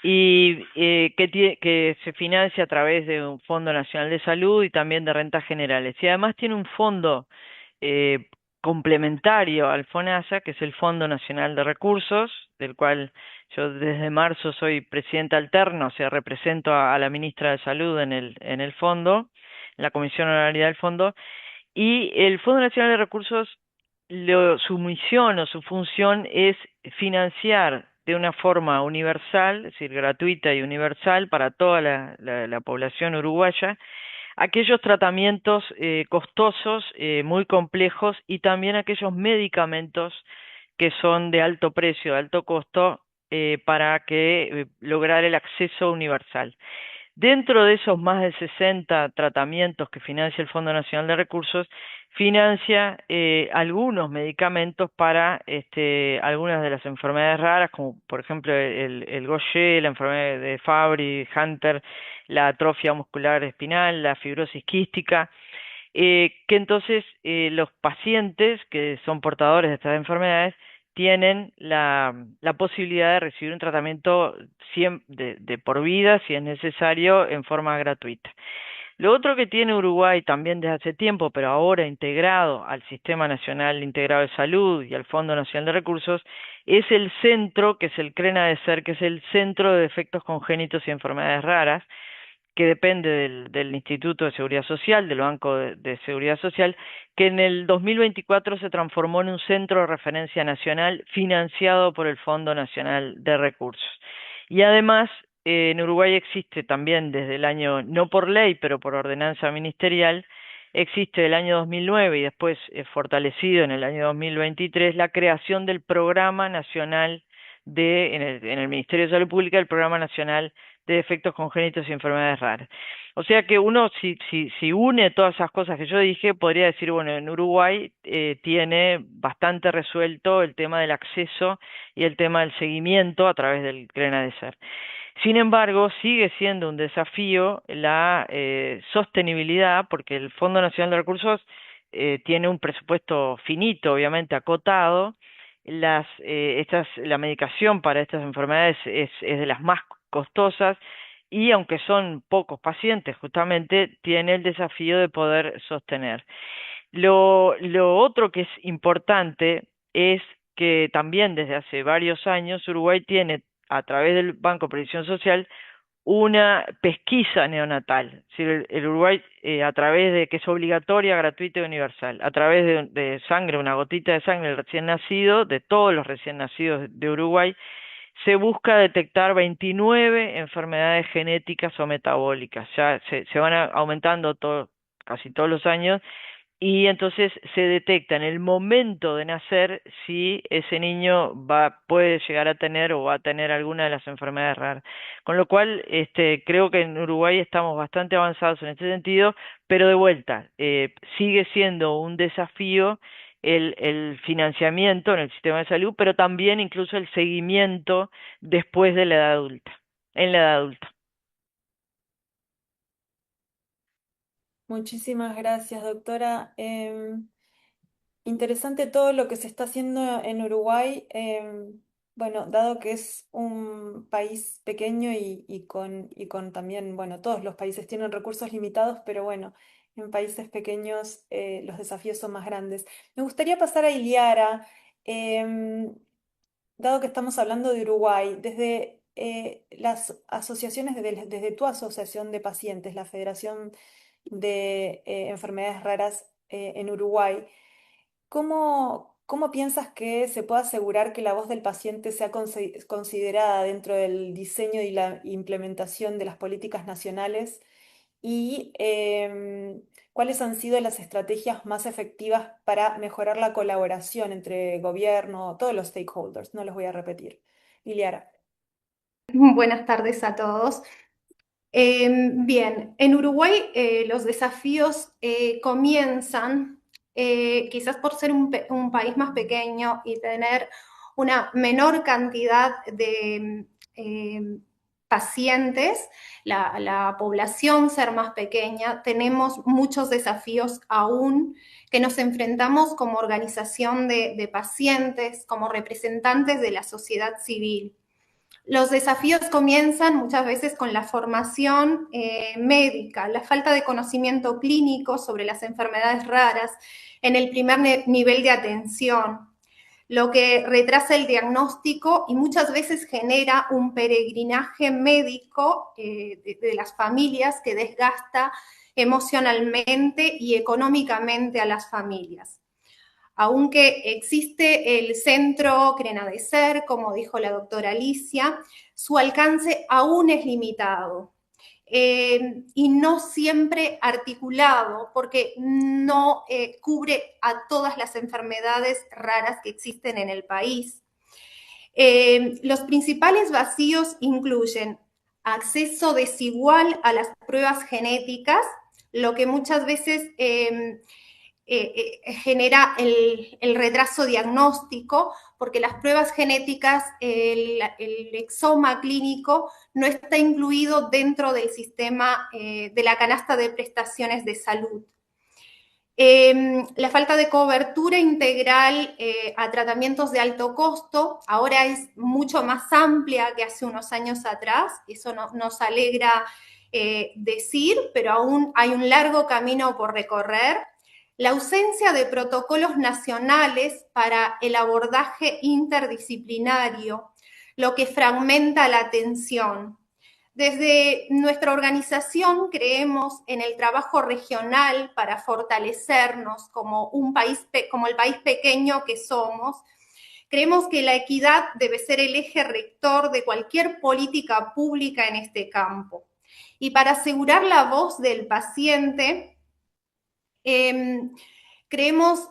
y que se financia a través de un Fondo Nacional de Salud y también de rentas generales. Y además tiene un fondo eh, complementario al FONASA, que es el Fondo Nacional de Recursos, del cual yo desde marzo soy presidenta alterna, o sea, represento a la ministra de Salud en el fondo, en la comisión honoraria del fondo, y el Fondo Nacional de Recursos, su misión o su función es financiar de una forma universal, es decir, gratuita y universal para toda la población uruguaya, aquellos tratamientos costosos, muy complejos y también aquellos medicamentos que son de alto precio, de alto costo, para que lograr el acceso universal. Dentro de esos más de 60 tratamientos que financia el Fondo Nacional de Recursos, financia algunos medicamentos para algunas de las enfermedades raras, como por ejemplo el Gaucher, la enfermedad de Fabry, Hunter, la atrofia muscular espinal, la fibrosis quística, que entonces los pacientes que son portadores de estas enfermedades tienen la posibilidad de recibir un tratamiento de por vida, si es necesario, en forma gratuita. Lo otro que tiene Uruguay también desde hace tiempo, pero ahora integrado al Sistema Nacional Integrado de Salud y al Fondo Nacional de Recursos, es el centro, que es el CRENADESER, que es el Centro de Defectos Congénitos y Enfermedades Raras, que depende del Instituto de Seguridad Social, del Banco de Seguridad Social, que en el 2024 se transformó en un centro de referencia nacional financiado por el Fondo Nacional de Recursos. Y además, en Uruguay existe también desde el año, no por ley, pero por ordenanza ministerial, existe del año 2009 y después fortalecido en el año 2023 la creación del Programa Nacional en el Ministerio de Salud Pública, el Programa Nacional de Defectos Congénitos y Enfermedades Raras. O sea que uno, si une todas esas cosas que yo dije, podría decir, bueno, en Uruguay tiene bastante resuelto el tema del acceso y el tema del seguimiento a través del CRENADESER. Sin embargo, sigue siendo un desafío la sostenibilidad, porque el Fondo Nacional de Recursos tiene un presupuesto finito, obviamente acotado. La medicación para estas enfermedades es de las más costosas y aunque son pocos pacientes, justamente tiene el desafío de poder sostener. Lo otro que es importante es que también desde hace varios años Uruguay tiene a través del Banco de Previsión Social una pesquisa neonatal. Es decir, el Uruguay, a través de que es obligatoria, gratuita y universal, a través de sangre, una gotita de sangre del recién nacido, de todos los recién nacidos de Uruguay, se busca detectar 29 enfermedades genéticas o metabólicas. Ya se van aumentando casi todos los años y entonces se detecta en el momento de nacer si ese niño puede llegar a tener o va a tener alguna de las enfermedades raras. Con lo cual, creo que en Uruguay estamos bastante avanzados en este sentido, pero de vuelta, sigue siendo un desafío el financiamiento en el sistema de salud, pero también incluso el seguimiento después de la edad adulta, en la edad adulta. Muchísimas gracias, doctora. Interesante todo lo que se está haciendo en Uruguay. Bueno, dado que es un país pequeño y con también, bueno, todos los países tienen recursos limitados, pero bueno, en países pequeños los desafíos son más grandes. Me gustaría pasar a Iliara, em, dado que estamos hablando de Uruguay, desde las asociaciones, desde tu asociación de pacientes, la Federación de enfermedades raras en Uruguay. ¿Cómo piensas que se puede asegurar que la voz del paciente sea considerada dentro del diseño y la implementación de las políticas nacionales? ¿Y cuáles han sido las estrategias más efectivas para mejorar la colaboración entre gobierno, todos los stakeholders? No los voy a repetir. Liliara. Buenas tardes a todos. Bien, en Uruguay los desafíos comienzan quizás por ser un país más pequeño y tener una menor cantidad de pacientes, la población ser más pequeña, tenemos muchos desafíos aún que nos enfrentamos como organización de pacientes, como representantes de la sociedad civil. Los desafíos comienzan muchas veces con la formación médica, la falta de conocimiento clínico sobre las enfermedades raras en el primer nivel de atención, lo que retrasa el diagnóstico y muchas veces genera un peregrinaje médico de las familias que desgasta emocionalmente y económicamente a las familias. Aunque existe el centro Crenadecer, como dijo la doctora Alicia, su alcance aún es limitado y no siempre articulado, porque no cubre a todas las enfermedades raras que existen en el país. Los principales vacíos incluyen acceso desigual a las pruebas genéticas, lo que muchas veces genera el retraso diagnóstico, porque las pruebas genéticas, el exoma clínico no está incluido dentro del sistema de la canasta de prestaciones de salud. La falta de cobertura integral a tratamientos de alto costo ahora es mucho más amplia que hace unos años atrás, eso nos alegra decir, pero aún hay un largo camino por recorrer. La ausencia de protocolos nacionales para el abordaje interdisciplinario, lo que fragmenta la atención. Desde nuestra organización creemos en el trabajo regional para fortalecernos como el país pequeño que somos. Creemos que la equidad debe ser el eje rector de cualquier política pública en este campo. Y para asegurar la voz del paciente, creemos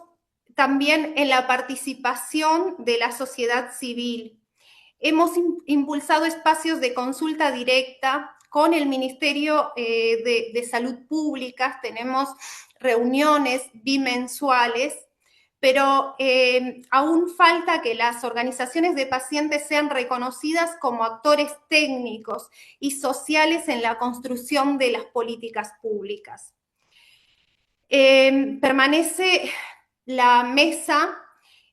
también en la participación de la sociedad civil. Hemos impulsado espacios de consulta directa con el Ministerio de Salud Pública, tenemos reuniones bimensuales, pero aún falta que las organizaciones de pacientes sean reconocidas como actores técnicos y sociales en la construcción de las políticas públicas. Permanece la mesa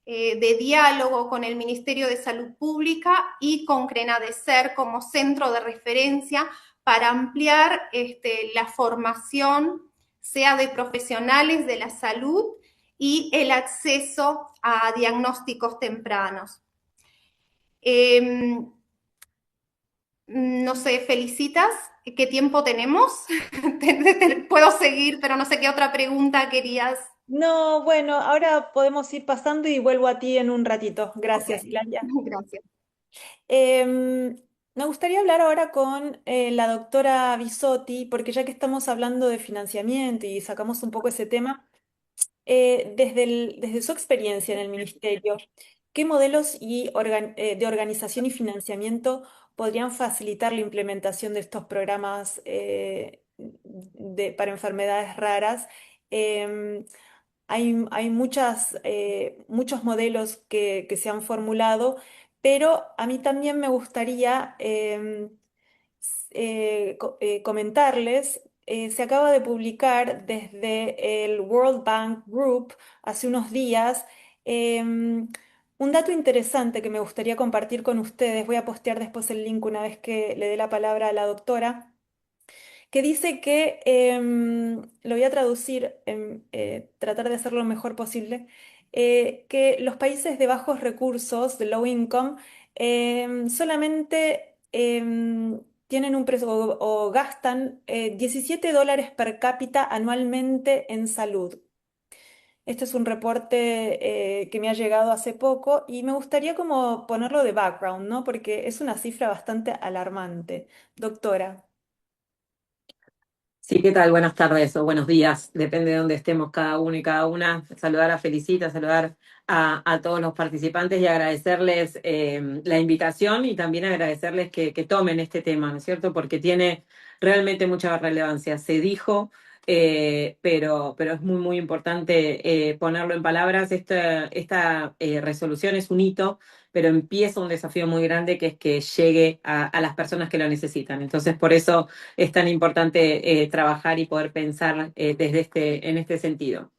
de diálogo con el Ministerio de Salud Pública y con Crenadecer como centro de referencia para ampliar la formación, sea de profesionales de la salud y el acceso a diagnósticos tempranos. No sé, Felicitas, ¿qué tiempo tenemos? Puedo seguir, pero no sé qué otra pregunta querías. No, bueno, ahora podemos ir pasando y vuelvo a ti en un ratito. Gracias, Okay. Ilaria. Gracias. Me gustaría hablar ahora con la doctora Bisotti, porque ya que estamos hablando de financiamiento y sacamos un poco ese tema, desde su experiencia en el ministerio, ¿qué modelos de organización y financiamiento podrían facilitar la implementación de estos programas para enfermedades raras? Em, hay muchos modelos que se han formulado, pero a mí también me gustaría comentarles, se acaba de publicar desde el World Bank Group hace unos días un dato interesante que me gustaría compartir con ustedes. Voy a postear después el link una vez que le dé la palabra a la doctora que dice que, lo voy a traducir, tratar de hacerlo lo mejor posible, que los países de bajos recursos, de low income, solamente tienen o gastan $17 per cápita anualmente en salud. Este es un reporte que me ha llegado hace poco y me gustaría como ponerlo de background, ¿no? Porque es una cifra bastante alarmante. Doctora. Sí, ¿qué tal? Buenas tardes o buenos días, depende de dónde estemos cada uno y cada una. Saludar a Felicita, saludar a todos los participantes y agradecerles la invitación y también agradecerles que tomen este tema, ¿no es cierto? Porque tiene realmente mucha relevancia. Se dijo, pero es muy, muy importante ponerlo en palabras. Esta resolución es un hito, pero empieza un desafío muy grande que es que llegue a las personas que lo necesitan. Entonces, por eso es tan importante trabajar y poder pensar en este sentido.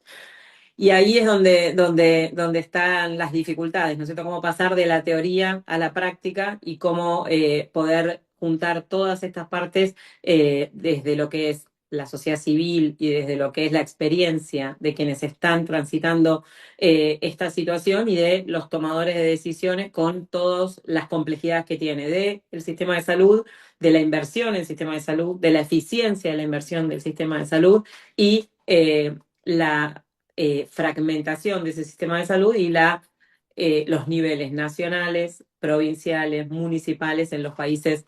Y ahí es donde están las dificultades, ¿no es cierto? Cómo pasar de la teoría a la práctica y cómo poder juntar todas estas partes desde lo que es la sociedad civil y desde lo que es la experiencia de quienes están transitando esta situación y de los tomadores de decisiones con todas las complejidades que tiene del sistema de salud, de la inversión en el sistema de salud, de la eficiencia de la inversión del sistema de salud y la fragmentación de ese sistema de salud y los niveles nacionales, provinciales, municipales en los países,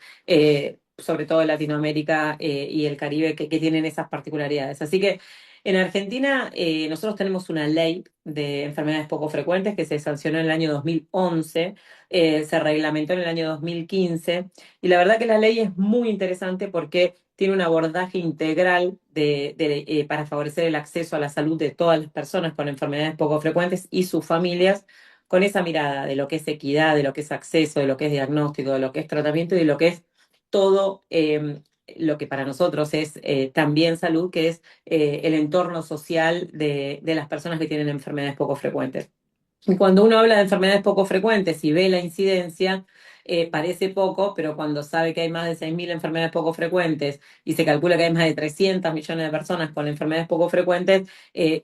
sobre todo de Latinoamérica y el Caribe, que tienen esas particularidades. Así que en Argentina nosotros tenemos una ley de enfermedades poco frecuentes que se sancionó en el año 2011, se reglamentó en el año 2015, y la verdad que la ley es muy interesante porque tiene un abordaje integral para favorecer el acceso a la salud de todas las personas con enfermedades poco frecuentes y sus familias, con esa mirada de lo que es equidad, de lo que es acceso, de lo que es diagnóstico, de lo que es tratamiento y de lo que es todo lo que para nosotros es también salud, que es el entorno social de las personas que tienen enfermedades poco frecuentes. Y cuando uno habla de enfermedades poco frecuentes y ve la incidencia, parece poco, pero cuando sabe que hay más de 6.000 enfermedades poco frecuentes y se calcula que hay más de 300 millones de personas con enfermedades poco frecuentes,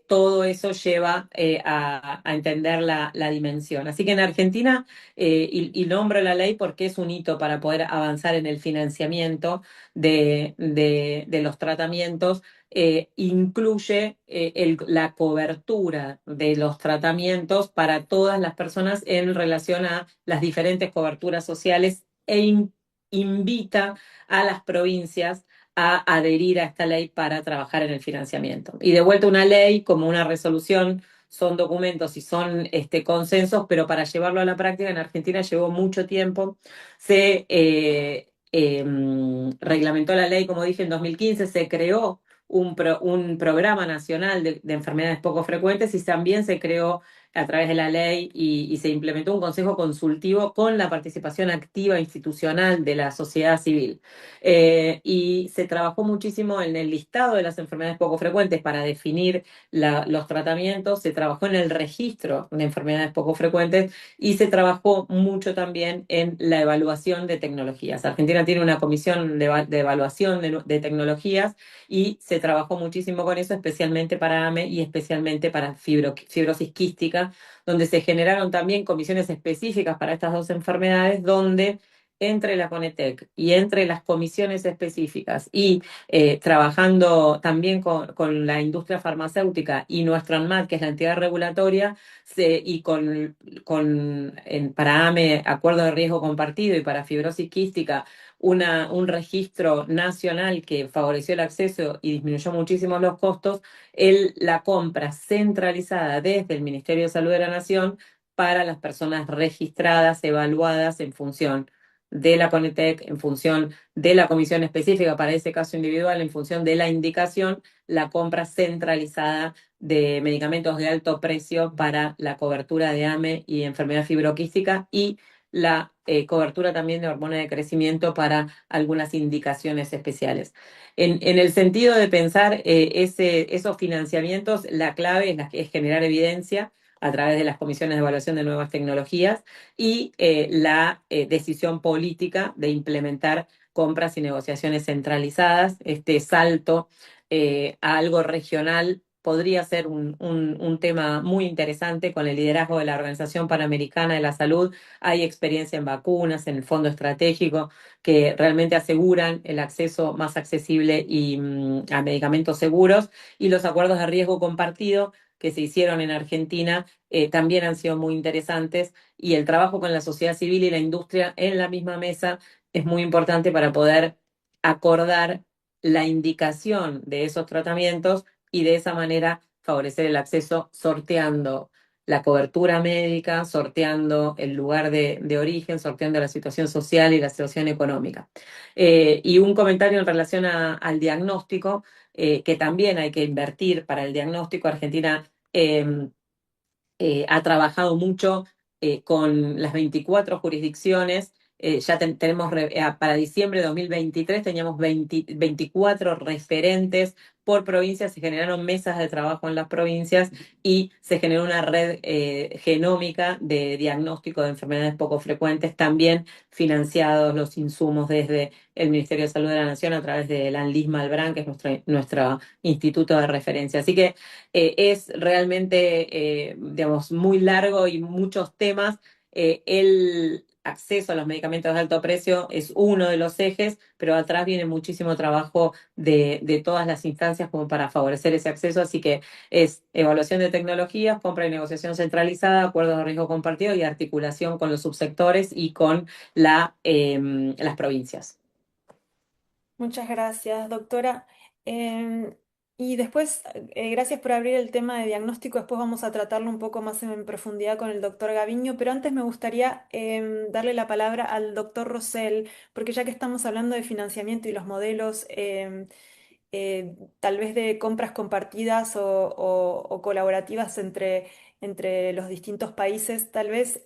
todo eso lleva a entender la dimensión. Así que en Argentina, y nombro la ley porque es un hito para poder avanzar en el financiamiento de los tratamientos, incluye la cobertura de los tratamientos para todas las personas en relación a las diferentes coberturas sociales invita a las provincias a adherir a esta ley para trabajar en el financiamiento. Y de vuelta, una ley como una resolución son documentos y son consensos, pero para llevarlo a la práctica en Argentina llevó mucho tiempo. Se reglamentó la ley, como dije, en 2015, se creó un programa nacional de enfermedades poco frecuentes y también se creó a través de la ley y se implementó un consejo consultivo con la participación activa institucional de la sociedad civil. Y se trabajó muchísimo en el listado de las enfermedades poco frecuentes para definir los tratamientos, se trabajó en el registro de enfermedades poco frecuentes y se trabajó mucho también en la evaluación de tecnologías. Argentina tiene una comisión de evaluación de tecnologías y se trabajó muchísimo con eso, especialmente para AME y especialmente para fibrosis quística, donde se generaron también comisiones específicas para estas dos enfermedades, donde entre la CONETEC y entre las comisiones específicas y trabajando también con la industria farmacéutica y nuestro ANMAT, que es la entidad regulatoria, y para AME, Acuerdo de Riesgo Compartido, y para fibrosis quística, un registro nacional que favoreció el acceso y disminuyó muchísimo los costos, la compra centralizada desde el Ministerio de Salud de la Nación para las personas registradas, evaluadas en función de la CONETEC, en función de la comisión específica para ese caso individual, en función de la indicación, la compra centralizada de medicamentos de alto precio para la cobertura de AME y enfermedad fibroquística y la cobertura también de hormona de crecimiento para algunas indicaciones especiales. En el sentido de pensar esos financiamientos, la clave es generar evidencia a través de las comisiones de evaluación de nuevas tecnologías y la decisión política de implementar compras y negociaciones centralizadas, este salto a algo regional podría ser un tema muy interesante con el liderazgo de la Organización Panamericana de la Salud. Hay experiencia en vacunas, en el fondo estratégico, que realmente aseguran el acceso más accesible y a medicamentos seguros. Y los acuerdos de riesgo compartido que se hicieron en Argentina también han sido muy interesantes. Y el trabajo con la sociedad civil y la industria en la misma mesa es muy importante para poder acordar la indicación de esos tratamientos y de esa manera favorecer el acceso sorteando la cobertura médica, sorteando el lugar de origen, sorteando la situación social y la situación económica. Y un comentario en relación al diagnóstico, que también hay que invertir para el diagnóstico. Argentina ha trabajado mucho con las 24 jurisdicciones. Ya tenemos para diciembre de 2023 teníamos 24 referentes por provincia, se generaron mesas de trabajo en las provincias y se generó una red genómica de diagnóstico de enfermedades poco frecuentes, también financiados los insumos desde el Ministerio de Salud de la Nación a través del ANLIS Malbrán, que es nuestro instituto de referencia. Así que es realmente, digamos, muy largo y muchos temas. El acceso a los medicamentos de alto precio es uno de los ejes, pero atrás viene muchísimo trabajo de todas las instancias como para favorecer ese acceso. Así que es evaluación de tecnologías, compra y negociación centralizada, acuerdos de riesgo compartido y articulación con los subsectores y con las provincias. Muchas gracias, doctora. Em, y después, gracias por abrir el tema de diagnóstico. Después vamos a tratarlo un poco más en profundidad con el doctor Gaviño, pero antes me gustaría darle la palabra al doctor Rosell, porque ya que estamos hablando de financiamiento y los modelos, tal vez de compras compartidas o colaborativas entre los distintos países, tal vez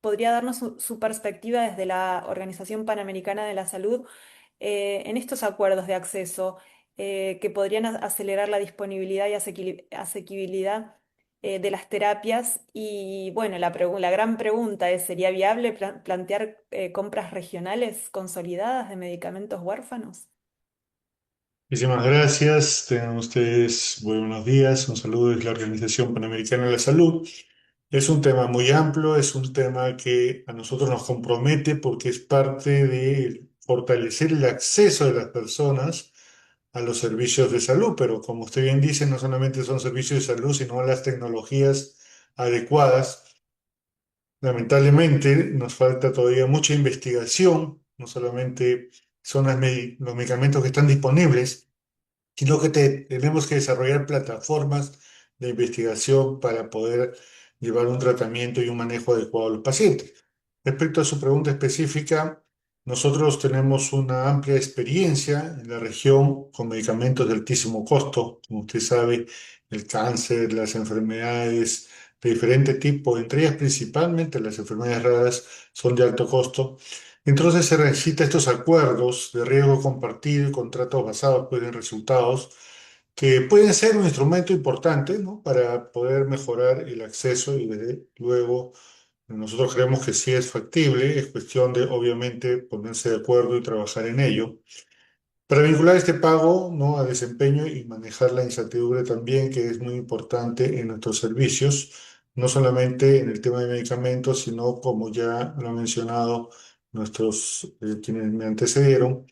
podría darnos su perspectiva desde la Organización Panamericana de la Salud en estos acuerdos de acceso que podrían acelerar la disponibilidad y asequibilidad de las terapias. Y bueno, la gran pregunta es, ¿sería viable plantear compras regionales consolidadas de medicamentos huérfanos? Muchísimas gracias. Tengan ustedes muy buenos días. Un saludo desde la Organización Panamericana de la Salud. Es un tema muy amplio, es un tema que a nosotros nos compromete porque es parte de fortalecer el acceso de las personas a los servicios de salud, pero como usted bien dice, no solamente son servicios de salud, sino las tecnologías adecuadas. Lamentablemente nos falta todavía mucha investigación, no solamente son los medicamentos que están disponibles, sino que tenemos que desarrollar plataformas de investigación para poder llevar un tratamiento y un manejo adecuado a los pacientes. Respecto a su pregunta específica, nosotros tenemos una amplia experiencia en la región con medicamentos de altísimo costo. Como usted sabe, el cáncer, las enfermedades de diferente tipo, entre ellas principalmente las enfermedades raras, son de alto costo. Entonces se necesitan estos acuerdos de riesgo compartido y contratos basados pues, en resultados que pueden ser un instrumento importante, ¿no? Para poder mejorar el acceso y desde luego nosotros creemos que sí es factible, es cuestión de obviamente ponerse de acuerdo y trabajar en ello. Para vincular este pago, ¿no? A desempeño y manejar la incertidumbre también, que es muy importante en nuestros servicios, no solamente en el tema de medicamentos, sino como ya lo han mencionado quienes me antecedieron,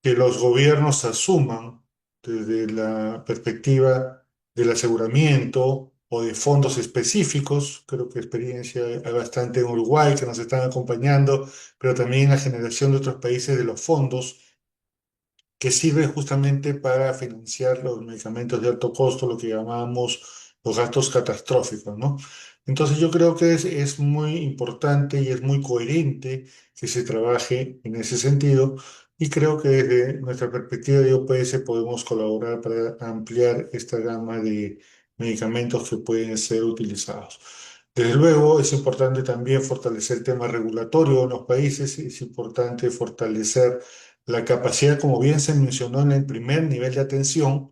que los gobiernos asuman desde la perspectiva del aseguramiento o de fondos específicos. Creo que experiencia hay bastante en Uruguay que nos están acompañando, pero también la generación de otros países de los fondos que sirve justamente para financiar los medicamentos de alto costo, lo que llamamos los gastos catastróficos, ¿no? Entonces yo creo que es muy importante y es muy coherente que se trabaje en ese sentido y creo que desde nuestra perspectiva de OPS podemos colaborar para ampliar esta gama de medicamentos que pueden ser utilizados. Desde luego es importante también fortalecer el tema regulatorio en los países, es importante fortalecer la capacidad, como bien se mencionó en el primer nivel de atención,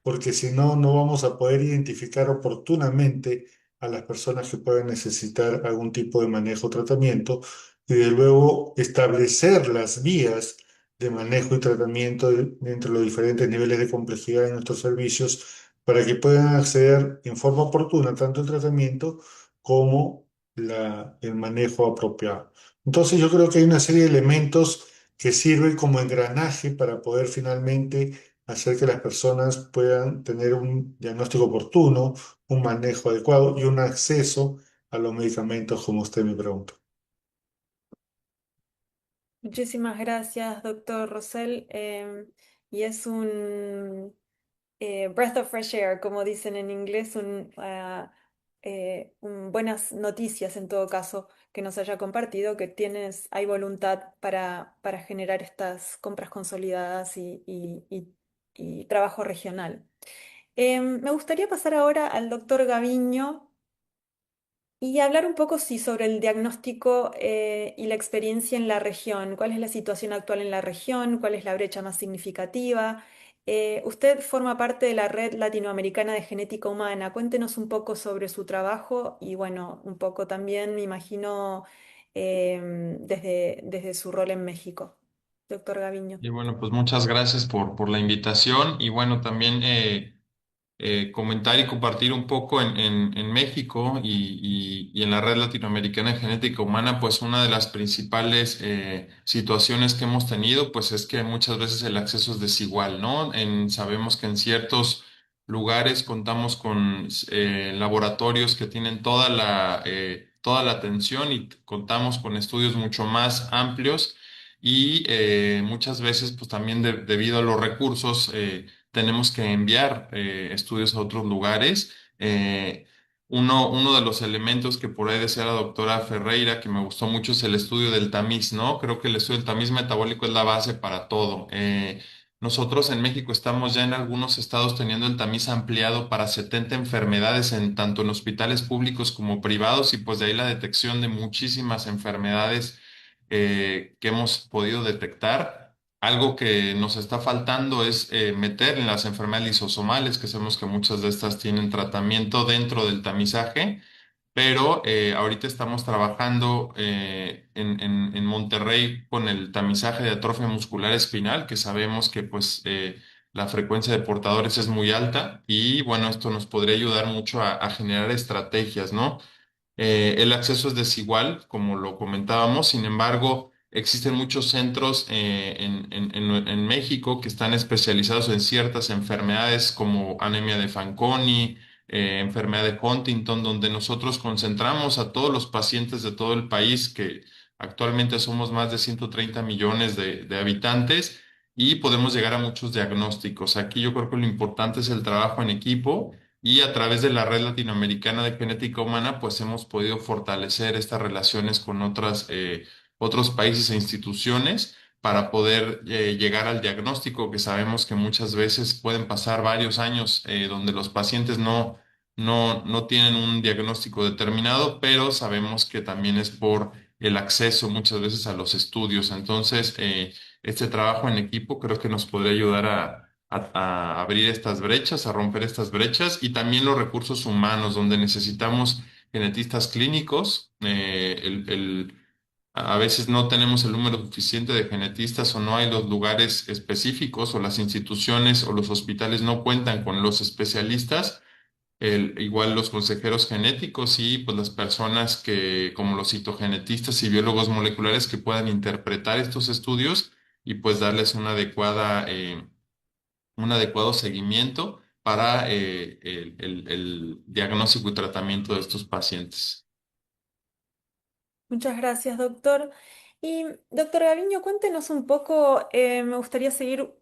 porque si no, no vamos a poder identificar oportunamente a las personas que pueden necesitar algún tipo de manejo o tratamiento y de luego establecer las vías de manejo y tratamiento entre los diferentes niveles de complejidad de nuestros servicios para que puedan acceder en forma oportuna tanto el tratamiento como el manejo apropiado. Entonces yo creo que hay una serie de elementos que sirven como engranaje para poder finalmente hacer que las personas puedan tener un diagnóstico oportuno, un manejo adecuado y un acceso a los medicamentos, como usted me preguntó. Muchísimas gracias, doctor Rosell. Y es un breath of fresh air, como dicen en inglés, buenas noticias en todo caso que nos haya compartido, que hay voluntad para generar estas compras consolidadas y trabajo regional. Me gustaría pasar ahora al doctor Gaviño. Y hablar un poco, sí, sobre el diagnóstico y la experiencia en la región. ¿Cuál es la situación actual en la región? ¿Cuál es la brecha más significativa? Usted forma parte de la Red Latinoamericana de Genética Humana. Cuéntenos un poco sobre su trabajo y, bueno, un poco también, me imagino, desde su rol en México. Doctor Gaviño. Y bueno, pues muchas gracias por la invitación y bueno, también comentar y compartir un poco en México y en la Red Latinoamericana de Genética Humana, pues una de las principales situaciones que hemos tenido, pues es que muchas veces el acceso es desigual, ¿no? Sabemos que en ciertos lugares contamos con laboratorios que tienen toda la atención y contamos con estudios mucho más amplios y muchas veces, pues también debido a los recursos, tenemos que enviar estudios a otros lugares. Uno de los elementos que por ahí decía la doctora Ferreira, que me gustó mucho, es el estudio del tamiz, ¿no? Creo que el estudio del tamiz metabólico es la base para todo. Nosotros en México estamos ya en algunos estados teniendo el tamiz ampliado para 70 enfermedades, tanto en hospitales públicos como privados, y pues de ahí la detección de muchísimas enfermedades que hemos podido detectar. Algo que nos está faltando es meter en las enfermedades lisosomales, que sabemos que muchas de estas tienen tratamiento dentro del tamizaje, pero ahorita estamos trabajando en Monterrey con el tamizaje de atrofia muscular espinal, que sabemos que pues la frecuencia de portadores es muy alta y bueno, esto nos podría ayudar mucho a generar estrategias, ¿no? El acceso es desigual, como lo comentábamos, sin embargo, existen muchos centros en México que están especializados en ciertas enfermedades como anemia de Fanconi, enfermedad de Huntington, donde nosotros concentramos a todos los pacientes de todo el país, que actualmente somos más de 130 millones de habitantes, y podemos llegar a muchos diagnósticos. Aquí yo creo que lo importante es el trabajo en equipo y a través de la Red Latinoamericana de Genética Humana, pues hemos podido fortalecer estas relaciones con otros países e instituciones para poder llegar al diagnóstico, que sabemos que muchas veces pueden pasar varios años donde los pacientes no tienen un diagnóstico determinado, pero sabemos que también es por el acceso muchas veces a los estudios. Entonces, este trabajo en equipo creo que nos podría ayudar a abrir estas brechas, a romper estas brechas y también los recursos humanos, donde necesitamos genetistas clínicos. A veces no tenemos el número suficiente de genetistas o no hay los lugares específicos o las instituciones o los hospitales no cuentan con los especialistas. Igual los consejeros genéticos y pues las personas como los citogenetistas y biólogos moleculares que puedan interpretar estos estudios y pues darles un adecuado seguimiento para el diagnóstico y tratamiento de estos pacientes. Muchas gracias, doctor. Y doctor Gaviño, cuéntenos un poco, me gustaría seguir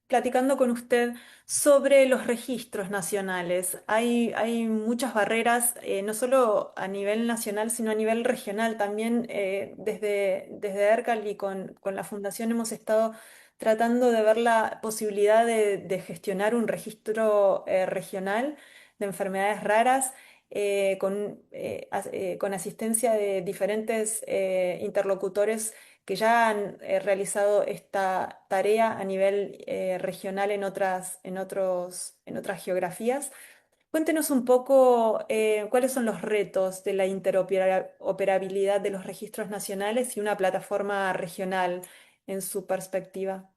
platicando con usted sobre los registros nacionales. Hay muchas barreras, no solo a nivel nacional, sino a nivel regional. También desde ERCAL y con la Fundación hemos estado tratando de ver la posibilidad de gestionar un registro regional de enfermedades raras con asistencia de diferentes interlocutores que ya han realizado esta tarea a nivel regional en otras geografías. Cuéntenos un poco cuáles son los retos de la interoperabilidad de los registros nacionales y una plataforma regional en su perspectiva.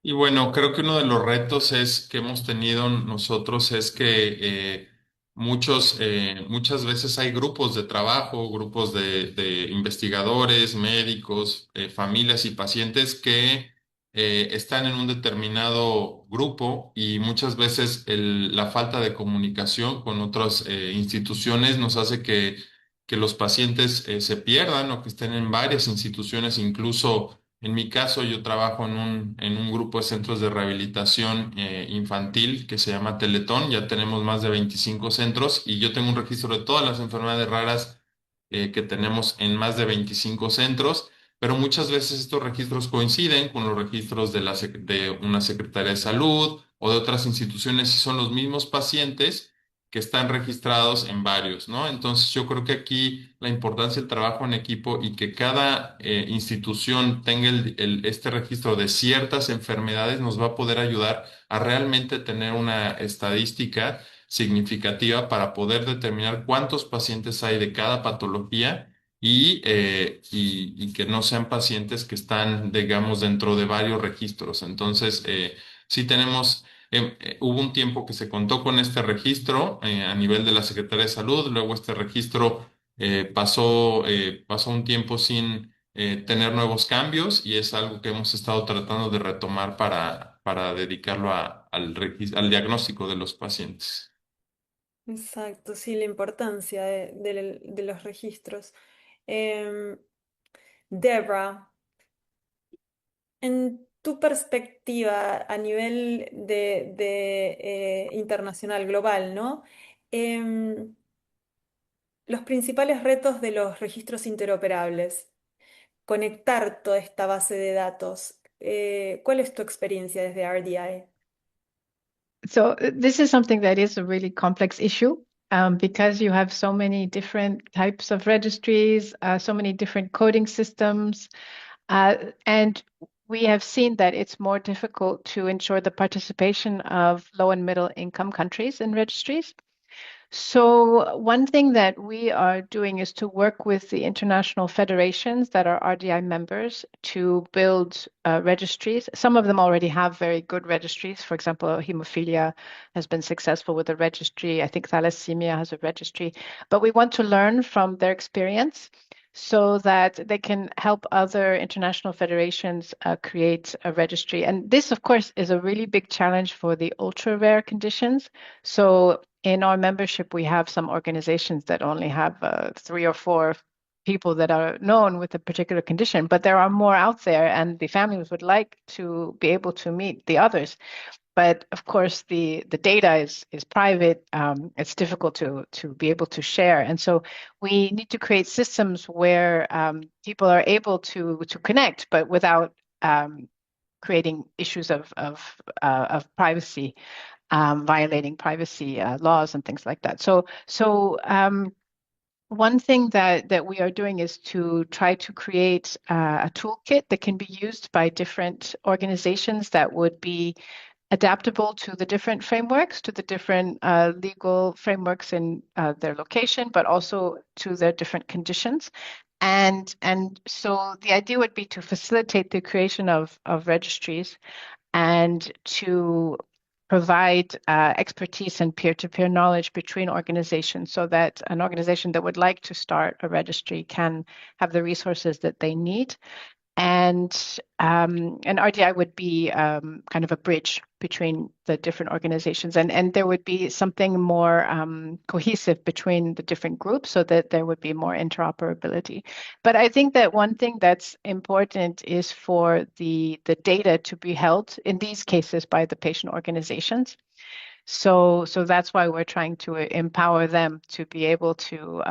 Y bueno, creo que uno de los retos que hemos tenido nosotros es que muchas veces hay grupos de trabajo, grupos de investigadores, médicos, familias y pacientes que están en un determinado grupo y muchas veces la falta de comunicación con otras instituciones nos hace que los pacientes se pierdan o que estén en varias instituciones, incluso. En mi caso, yo trabajo en un grupo de centros de rehabilitación infantil que se llama Teletón. Ya tenemos más de 25 centros y yo tengo un registro de todas las enfermedades raras que tenemos en más de 25 centros, pero muchas veces estos registros coinciden con los registros de una Secretaría de Salud o de otras instituciones y son los mismos pacientes que están registrados en varios, ¿no? Entonces yo creo que aquí la importancia del trabajo en equipo y que cada institución tenga este registro de ciertas enfermedades nos va a poder ayudar a realmente tener una estadística significativa para poder determinar cuántos pacientes hay de cada patología y que no sean pacientes que están, digamos, dentro de varios registros. Entonces, sí tenemos hubo un tiempo que se contó con este registro a nivel de la Secretaría de Salud, luego este registro pasó un tiempo sin tener nuevos cambios y es algo que hemos estado tratando de retomar para dedicarlo al diagnóstico de los pacientes. Exacto, sí, la importancia de los registros. Em, Debra, en tu perspectiva a nivel de internacional, global, ¿no? Em, los principales retos de los registros interoperables, conectar toda esta base de datos. ¿Cuál es tu experiencia desde RDI? So this is something that is a really complex issue because you have so many different types of registries, so many different coding systems, and we have seen that it's more difficult to ensure the participation of low and middle income countries in registries. So one thing that we are doing is to work with the international federations that are RDI members to build registries. Some of them already have very good registries. For example, hemophilia has been successful with a registry. I think thalassemia has a registry. But we want to learn from their experience so that they can help other international federations create a registry. And this, of course, is a really big challenge for the ultra rare conditions. So in our membership, we have some organizations that only have 3 or 4 people that are known with a particular condition, but there are more out there, and the families would like to be able to meet the others. But of course, the data is private. It's difficult to be able to share, and so we need to create systems where people are able to connect, but without creating issues of privacy, violating privacy laws and things like that. So one thing that we are doing is to try to create a toolkit that can be used by different organizations that would be adaptable to the different frameworks, to the different legal frameworks in their location, but also to their different conditions. And so the idea would be to facilitate the creation of registries and to provide expertise and peer-to-peer knowledge between organizations so that an organization that would like to start a registry can have the resources that they need. And RDI would be kind of a bridge between the different organizations, and there would be something more cohesive between the different groups so that there would be more interoperability. But I think that one thing that's important is for the data to be held in these cases by the patient organizations. So that's why we're trying to empower them to be able to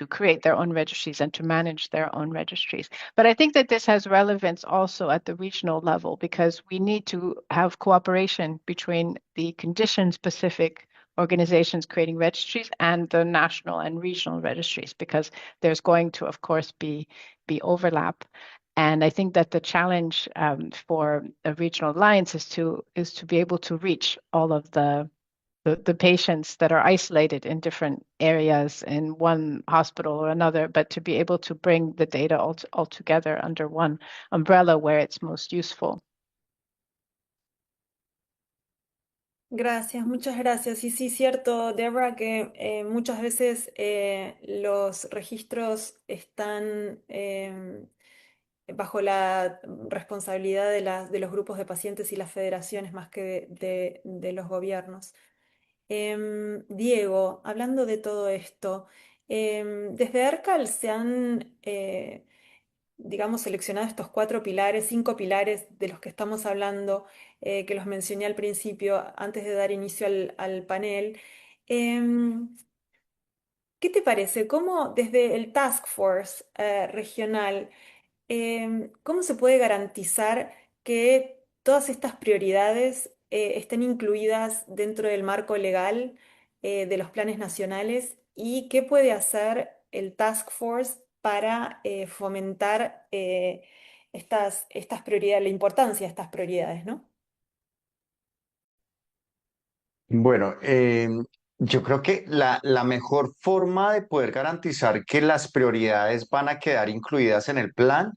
create their own registries and to manage their own registries. But I think that this has relevance also at the regional level because we need to have cooperation between the condition-specific organizations creating registries and the national and regional registries because there's going to, of course, be overlap. And I think that the challenge for a regional alliance is to be able to reach all of the patients that are isolated in different areas in one hospital or another, but to be able to bring the data all together under one umbrella where it's most useful. Gracias, muchas gracias. Y sí, cierto, Debra, que muchas veces los registros están bajo la responsabilidad de los grupos de pacientes y las federaciones más que de los gobiernos. Diego, hablando de todo esto, desde ERCAL se han, digamos, seleccionado estos 4 pilares, 5 pilares de los que estamos hablando, que los mencioné al principio, antes de dar inicio al panel. Em, ¿Qué te parece? ¿Cómo desde el Task Force regional, cómo se puede garantizar que todas estas prioridades estén incluidas dentro del marco legal de los planes nacionales y qué puede hacer el Task Force para fomentar estas prioridades, la importancia de estas prioridades, ¿no? Bueno, yo creo que la mejor forma de poder garantizar que las prioridades van a quedar incluidas en el plan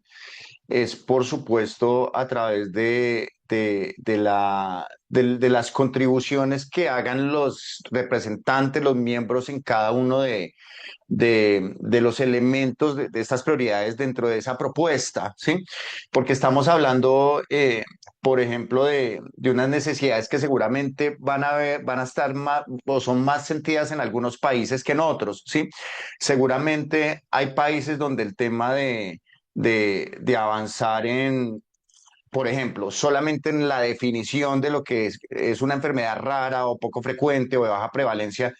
es, por supuesto, a través de las contribuciones que hagan los representantes, los miembros en cada uno de los elementos de estas prioridades dentro de esa propuesta, ¿sí? Porque estamos hablando, por ejemplo, de unas necesidades que seguramente van a estar más o son más sentidas en algunos países que en otros, ¿sí? Seguramente hay países donde el tema de avanzar en, por ejemplo, solamente en la definición de lo que es una enfermedad rara o poco frecuente o de baja prevalencia,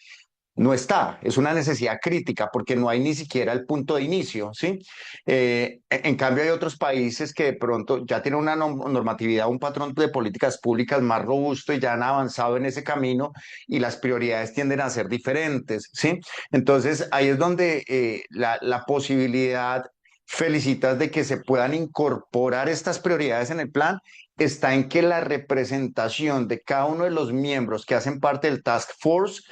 no está, es una necesidad crítica porque no hay ni siquiera el punto de inicio, ¿sí? En cambio hay otros países que de pronto ya tienen una normatividad, un patrón de políticas públicas más robusto y ya han avanzado en ese camino y las prioridades tienden a ser diferentes, ¿sí? Entonces ahí es donde la posibilidad, felicitas, de que se puedan incorporar estas prioridades en el plan está en que la representación de cada uno de los miembros que hacen parte del Task Force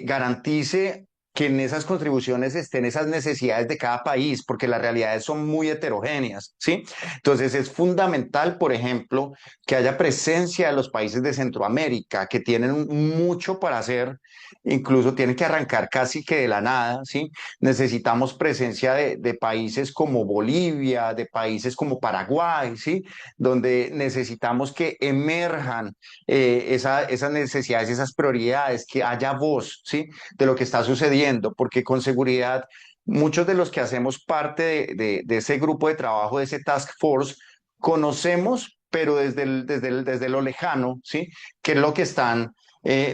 garantice que en esas contribuciones estén esas necesidades de cada país, porque las realidades son muy heterogéneas, ¿sí? Entonces es fundamental, por ejemplo, que haya presencia de los países de Centroamérica, que tienen mucho para hacer, incluso tienen que arrancar casi que de la nada, ¿sí? Necesitamos presencia de países como Bolivia, de países como Paraguay, ¿sí? Donde necesitamos que emerjan esas necesidades, esas prioridades, que haya voz, ¿sí? De lo que está sucediendo, porque con seguridad muchos de los que hacemos parte de ese grupo de trabajo, de ese task force, conocemos, pero desde lo lejano, ¿sí? ¿Qué es lo que están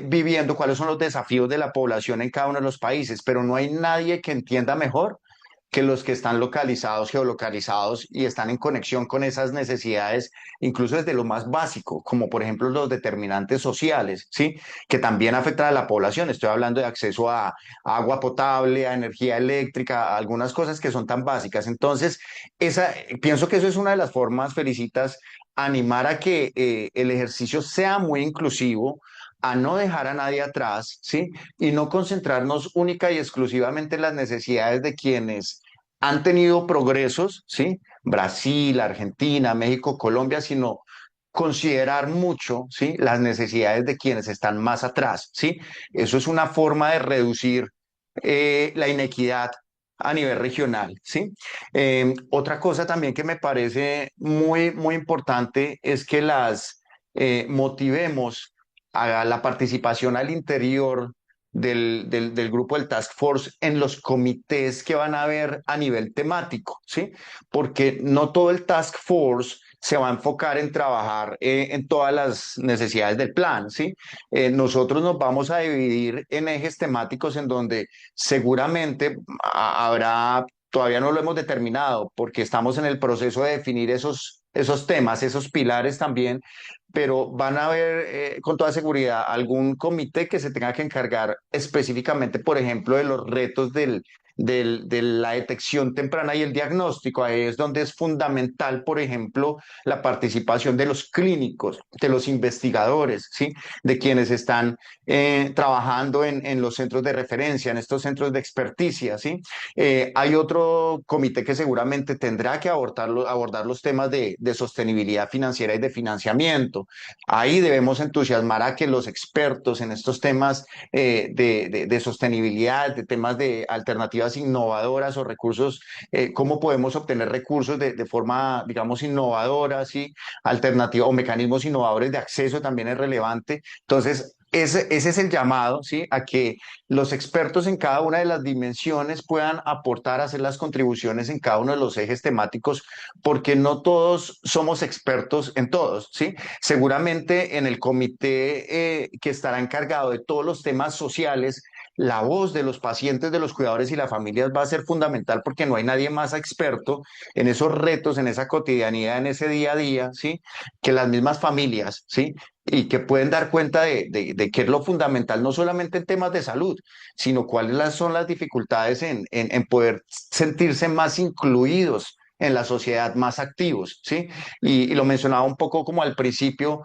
viviendo? ¿Cuáles son los desafíos de la población en cada uno de los países? Pero no hay nadie que entienda mejor que los que están localizados, geolocalizados y están en conexión con esas necesidades, incluso desde lo más básico, como por ejemplo los determinantes sociales, ¿sí? Que también afectan a la población. Estoy hablando de acceso a agua potable, a energía eléctrica, a algunas cosas que son tan básicas. Entonces, pienso que eso es una de las formas, Felicitas, animar a que el ejercicio sea muy inclusivo, a no dejar a nadie atrás, ¿sí? Y no concentrarnos única y exclusivamente en las necesidades de quienes han tenido progresos, ¿sí? Brasil, Argentina, México, Colombia, sino considerar mucho, ¿sí? Las necesidades de quienes están más atrás, ¿sí? Eso es una forma de reducir la inequidad a nivel regional, ¿sí? Otra cosa también que me parece muy, muy importante es que las motivemos a la participación al interior del grupo del Task Force en los comités que van a haber a nivel temático, ¿sí? Porque no todo el Task Force se va a enfocar en trabajar en todas las necesidades del plan, ¿sí? Nosotros nos vamos a dividir en ejes temáticos en donde seguramente habrá, todavía no lo hemos determinado porque estamos en el proceso de definir esos temas, esos pilares también, pero van a haber con toda seguridad algún comité que se tenga que encargar específicamente, por ejemplo, de los retos de la detección temprana y el diagnóstico. Ahí es donde es fundamental, por ejemplo, la participación de los clínicos, de los investigadores, ¿sí? De quienes están trabajando en los centros de referencia, en estos centros de experticia, ¿sí? Hay otro comité que seguramente tendrá que abordar los temas de sostenibilidad financiera y de financiamiento. Ahí debemos entusiasmar a que los expertos en estos temas de sostenibilidad, de temas de alternativas innovadoras o recursos, cómo podemos obtener recursos de forma, digamos, innovadora, ¿sí? Alternativa o mecanismos innovadores de acceso también es relevante. Entonces, ese es el llamado, ¿sí? A que los expertos en cada una de las dimensiones puedan aportar, hacer las contribuciones en cada uno de los ejes temáticos, porque no todos somos expertos en todos, ¿sí? Seguramente en el comité que estará encargado de todos los temas sociales, la voz de los pacientes, de los cuidadores y las familias va a ser fundamental porque no hay nadie más experto en esos retos, en esa cotidianidad, en ese día a día, ¿sí? Que las mismas familias, ¿sí? Y que pueden dar cuenta de qué es lo fundamental, no solamente en temas de salud, sino cuáles son las dificultades en poder sentirse más incluidos en la sociedad, más activos, ¿sí? Y lo mencionaba un poco como al principio,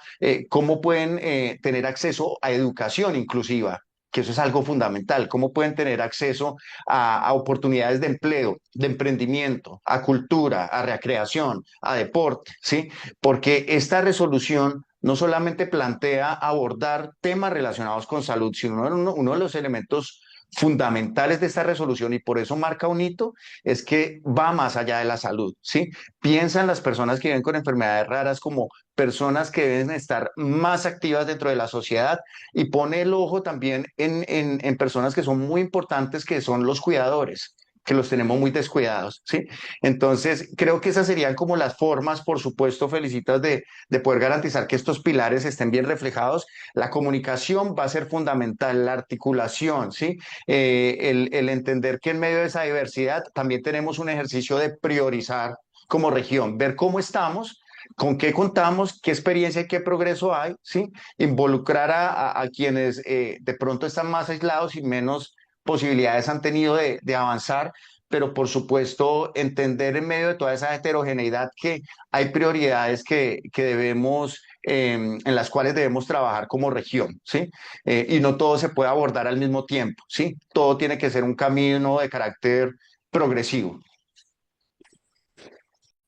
cómo pueden tener acceso a educación inclusiva, que eso es algo fundamental, cómo pueden tener acceso a oportunidades de empleo, de emprendimiento, a cultura, a recreación, a deporte, ¿sí? Porque esta resolución no solamente plantea abordar temas relacionados con salud, sino uno de los elementos fundamentales de esta resolución, y por eso marca un hito, es que va más allá de la salud, ¿sí? Piensa en las personas que viven con enfermedades raras como personas que deben estar más activas dentro de la sociedad, y pone el ojo también en personas que son muy importantes, que son los cuidadores, que los tenemos muy descuidados, ¿sí? Entonces, creo que esas serían como las formas, por supuesto, Felicitas, de poder garantizar que estos pilares estén bien reflejados. La comunicación va a ser fundamental, la articulación, ¿sí? El entender que en medio de esa diversidad también tenemos un ejercicio de priorizar como región, ver cómo estamos, con qué contamos, qué experiencia y qué progreso hay, ¿sí? Involucrar a quienes de pronto están más aislados y menos posibilidades han tenido de avanzar, pero por supuesto entender en medio de toda esa heterogeneidad que hay prioridades que debemos, en las cuales debemos trabajar como región, ¿sí? Y no todo se puede abordar al mismo tiempo, ¿sí? Todo tiene que ser un camino de carácter progresivo.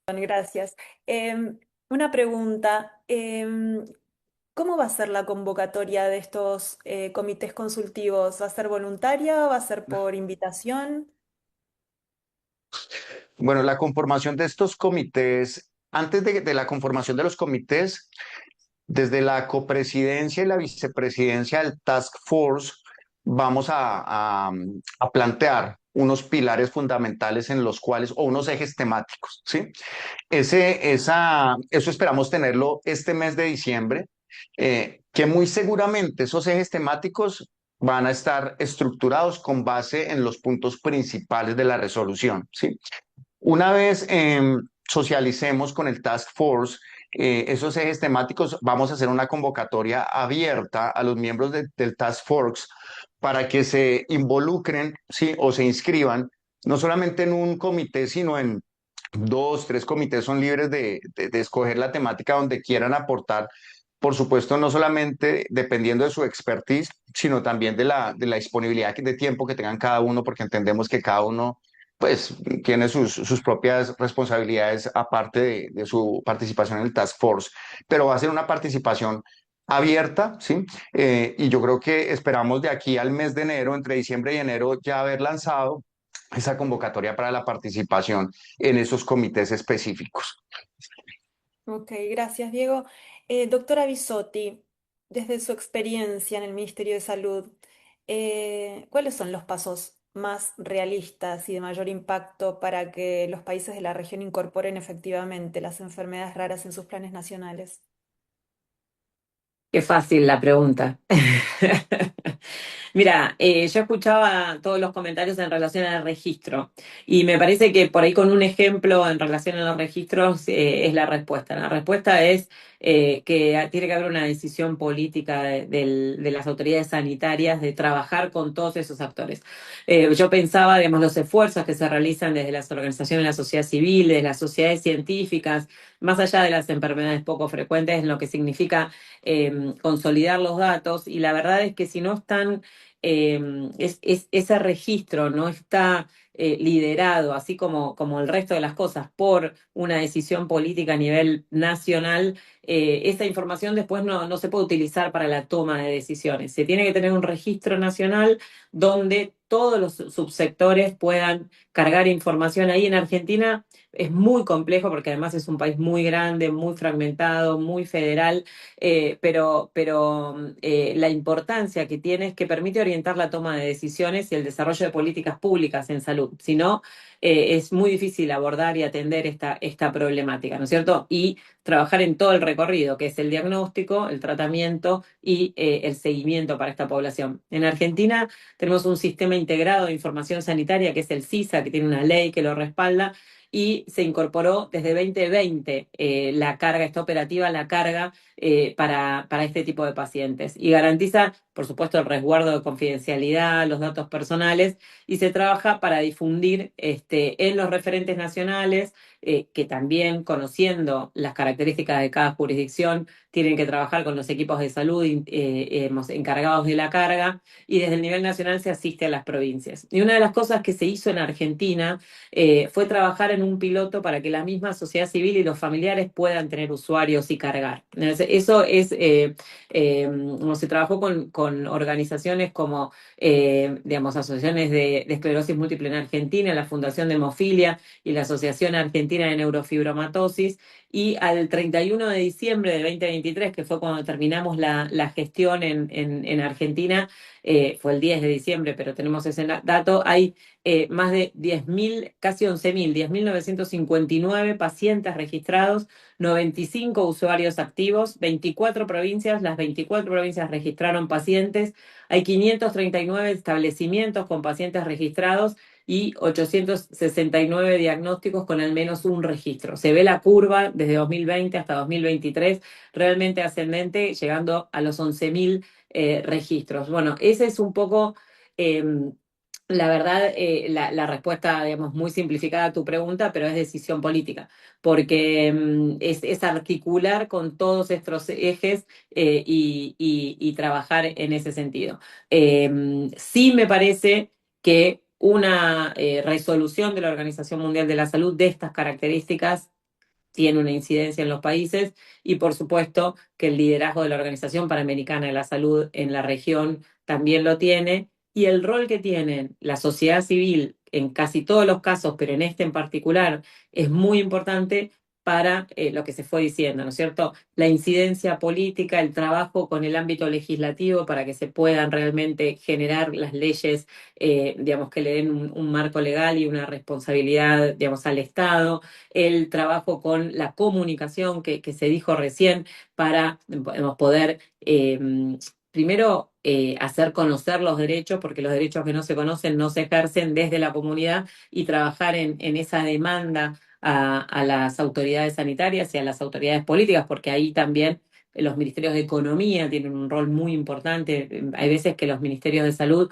Gracias. Una pregunta. ¿Cómo va a ser la convocatoria de estos comités consultivos? ¿Va a ser voluntaria? ¿Va a ser por invitación? Bueno, la conformación de estos comités, antes de la conformación de los comités, desde la copresidencia y la vicepresidencia del Task Force, vamos a plantear unos pilares fundamentales en los cuales, o unos ejes temáticos, ¿sí? Eso esperamos tenerlo este mes de diciembre, que muy seguramente esos ejes temáticos van a estar estructurados con base en los puntos principales de la resolución, ¿sí? Una vez socialicemos con el Task Force esos ejes temáticos, vamos a hacer una convocatoria abierta a los miembros del Task Force para que se involucren, ¿sí? O se inscriban, no solamente en un comité, sino en dos, tres comités. Son libres de escoger la temática donde quieran aportar. Por supuesto, no solamente dependiendo de su expertise, sino también de la disponibilidad de tiempo que tengan cada uno, porque entendemos que cada uno pues tiene sus propias responsabilidades aparte de su participación en el Task Force, pero va a ser una participación abierta, ¿sí? Y yo creo que esperamos de aquí al mes de enero, entre diciembre y enero, ya haber lanzado esa convocatoria para la participación en esos comités específicos. Ok, gracias, Diego. Doctora Bisotti, desde su experiencia en el Ministerio de Salud, ¿cuáles son los pasos más realistas y de mayor impacto para que los países de la región incorporen efectivamente las enfermedades raras en sus planes nacionales? Qué fácil la pregunta. Mira, yo escuchaba todos los comentarios en relación al registro y me parece que por ahí con un ejemplo en relación a los registros es la respuesta. La respuesta es que tiene que haber una decisión política de las autoridades sanitarias de trabajar con todos esos actores. Yo pensaba, digamos, los esfuerzos que se realizan desde las organizaciones de la sociedad civil, de las sociedades científicas, más allá de las enfermedades poco frecuentes, en lo que significa consolidar los datos, y la verdad es que si no están, ese registro no está liderado, así como el resto de las cosas, por una decisión política a nivel nacional, esa información después no se puede utilizar para la toma de decisiones. Se tiene que tener un registro nacional donde todos los subsectores puedan cargar información. Ahí en Argentina es muy complejo porque además es un país muy grande, muy fragmentado, muy federal, pero la importancia que tiene es que permite orientar la toma de decisiones y el desarrollo de políticas públicas en salud. Si no, es muy difícil abordar y atender esta problemática, ¿no es cierto? Y trabajar en todo el recorrido, que es el diagnóstico, el tratamiento y el seguimiento para esta población. En Argentina tenemos un sistema integrado de información sanitaria, que es el SISA, que tiene una ley que lo respalda, y se incorporó desde 2020 la carga, esta operativa, la carga para este tipo de pacientes. Y garantiza, por supuesto, el resguardo de confidencialidad, los datos personales, y se trabaja para difundir en los referentes nacionales, que también, conociendo las características de cada jurisdicción, tienen que trabajar con los equipos de salud encargados de la carga, y desde el nivel nacional se asiste a las provincias. Y una de las cosas que se hizo en Argentina fue trabajar en un piloto para que la misma sociedad civil y los familiares puedan tener usuarios y cargar. Eso es, como se trabajó con organizaciones como, digamos, asociaciones de esclerosis múltiple en Argentina, la Fundación de Hemofilia y la Asociación Argentina de Neurofibromatosis, y al 31 de diciembre de 2023, que fue cuando terminamos la gestión en Argentina, fue el 10 de diciembre, pero tenemos ese dato, hay más de 10.000, casi 11.000, 10.959 pacientes registrados, 95 usuarios activos, 24 provincias, las 24 provincias registraron pacientes, hay 539 establecimientos con pacientes registrados y 869 diagnósticos con al menos un registro. Se ve la curva desde 2020 hasta 2023 realmente ascendente, llegando a los 11.000 registros. Bueno, ese es un poco... la verdad, la respuesta, digamos, muy simplificada a tu pregunta, pero es decisión política, porque es articular con todos estos ejes y trabajar en ese sentido. Sí me parece que una resolución de la Organización Mundial de la Salud de estas características tiene una incidencia en los países, y por supuesto que el liderazgo de la Organización Panamericana de la Salud en la región también lo tiene, y el rol que tiene la sociedad civil en casi todos los casos, pero en este en particular, es muy importante para lo que se fue diciendo, ¿no es cierto? La incidencia política, el trabajo con el ámbito legislativo para que se puedan realmente generar las leyes, digamos, que le den un marco legal y una responsabilidad, digamos, al Estado, el trabajo con la comunicación que se dijo recién para poder, primero, hacer conocer los derechos, porque los derechos que no se conocen no se ejercen desde la comunidad, y trabajar en esa demanda a las autoridades sanitarias y a las autoridades políticas, porque ahí también los ministerios de Economía tienen un rol muy importante. Hay veces que los ministerios de Salud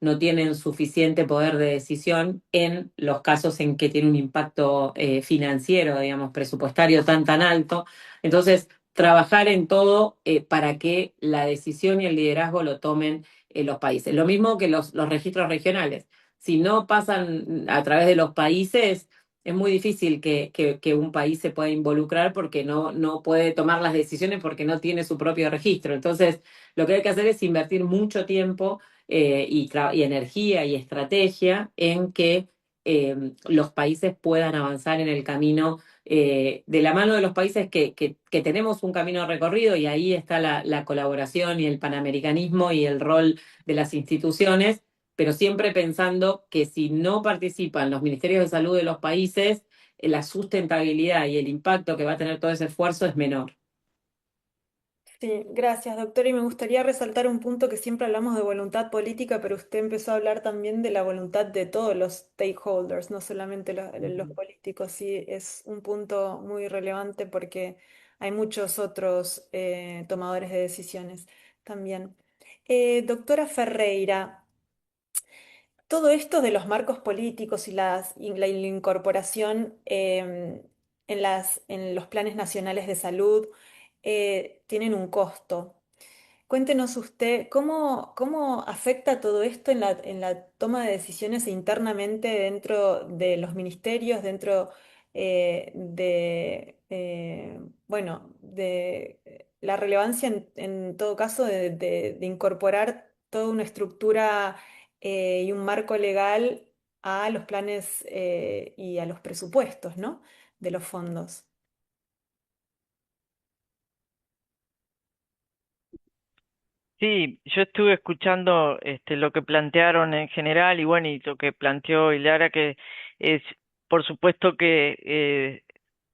no tienen suficiente poder de decisión en los casos en que tiene un impacto financiero, digamos, presupuestario tan alto. Entonces, trabajar en todo para que la decisión y el liderazgo lo tomen los países. Lo mismo que los registros regionales. Si no pasan a través de los países, es muy difícil que un país se pueda involucrar, porque no puede tomar las decisiones porque no tiene su propio registro. Entonces, lo que hay que hacer es invertir mucho tiempo y energía y estrategia en que los países puedan avanzar en el camino, de la mano de los países que tenemos un camino recorrido, y ahí está la colaboración y el panamericanismo y el rol de las instituciones, pero siempre pensando que si no participan los ministerios de salud de los países, la sustentabilidad y el impacto que va a tener todo ese esfuerzo es menor. Sí, gracias, doctor. Y me gustaría resaltar un punto que siempre hablamos de voluntad política, pero usted empezó a hablar también de la voluntad de todos los stakeholders, no solamente los políticos. Sí, es un punto muy relevante porque hay muchos otros tomadores de decisiones también. Doctora Ferreira, todo esto de los marcos políticos y la incorporación en los planes nacionales de salud tienen un costo. Cuéntenos usted, ¿cómo afecta todo esto en la toma de decisiones internamente dentro de los ministerios, dentro bueno, de la relevancia en todo caso de incorporar toda una estructura y un marco legal a los planes y a los presupuestos, ¿no? De los fondos? Sí, yo estuve escuchando lo que plantearon en general y bueno, y lo que planteó Ilara, que es, por supuesto que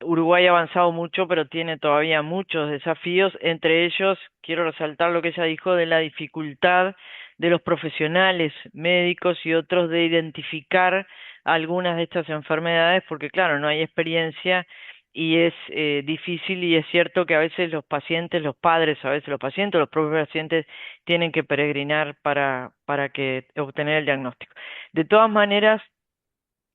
Uruguay ha avanzado mucho, pero tiene todavía muchos desafíos. Entre ellos, quiero resaltar lo que ella dijo de la dificultad de los profesionales médicos y otros de identificar algunas de estas enfermedades, porque claro, no hay experiencia y es difícil y es cierto que a veces los pacientes, los padres, a veces los pacientes, los propios pacientes tienen que peregrinar para que obtener el diagnóstico. De todas maneras,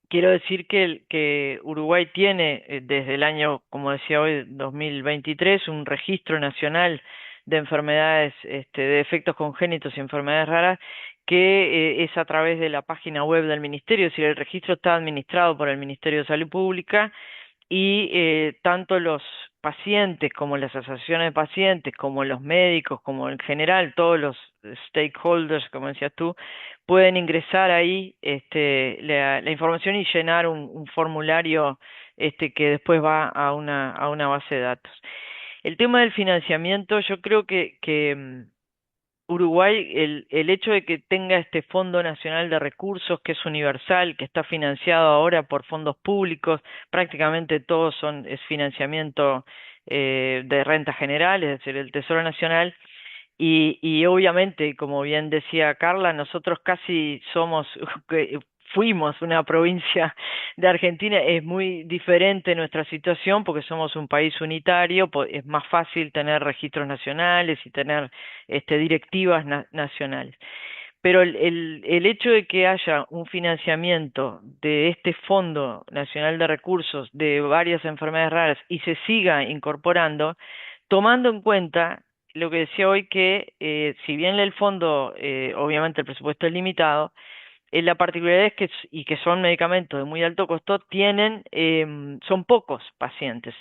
quiero decir que Uruguay tiene desde el año, como decía hoy, 2023, un registro nacional de enfermedades, de efectos congénitos y enfermedades raras, que es a través de la página web del Ministerio, es decir, el registro está administrado por el Ministerio de Salud Pública y tanto los pacientes como las asociaciones de pacientes, como los médicos, como en general todos los stakeholders, como decías tú, pueden ingresar ahí la información y llenar un formulario que después va a una base de datos. El tema del financiamiento, yo creo que Uruguay, el hecho de que tenga este Fondo Nacional de Recursos, que es universal, que está financiado ahora por fondos públicos, prácticamente todos es financiamiento de renta general, es decir, el Tesoro Nacional, y obviamente, como bien decía Carla, nosotros casi somos, fuimos una provincia de Argentina, es muy diferente nuestra situación porque somos un país unitario, es más fácil tener registros nacionales y tener directivas nacionales. Pero el hecho de que haya un financiamiento de este Fondo Nacional de Recursos de varias enfermedades raras y se siga incorporando, tomando en cuenta lo que decía hoy que si bien el fondo, obviamente el presupuesto es limitado, la particularidad es que, y que son medicamentos de muy alto costo, son pocos pacientes.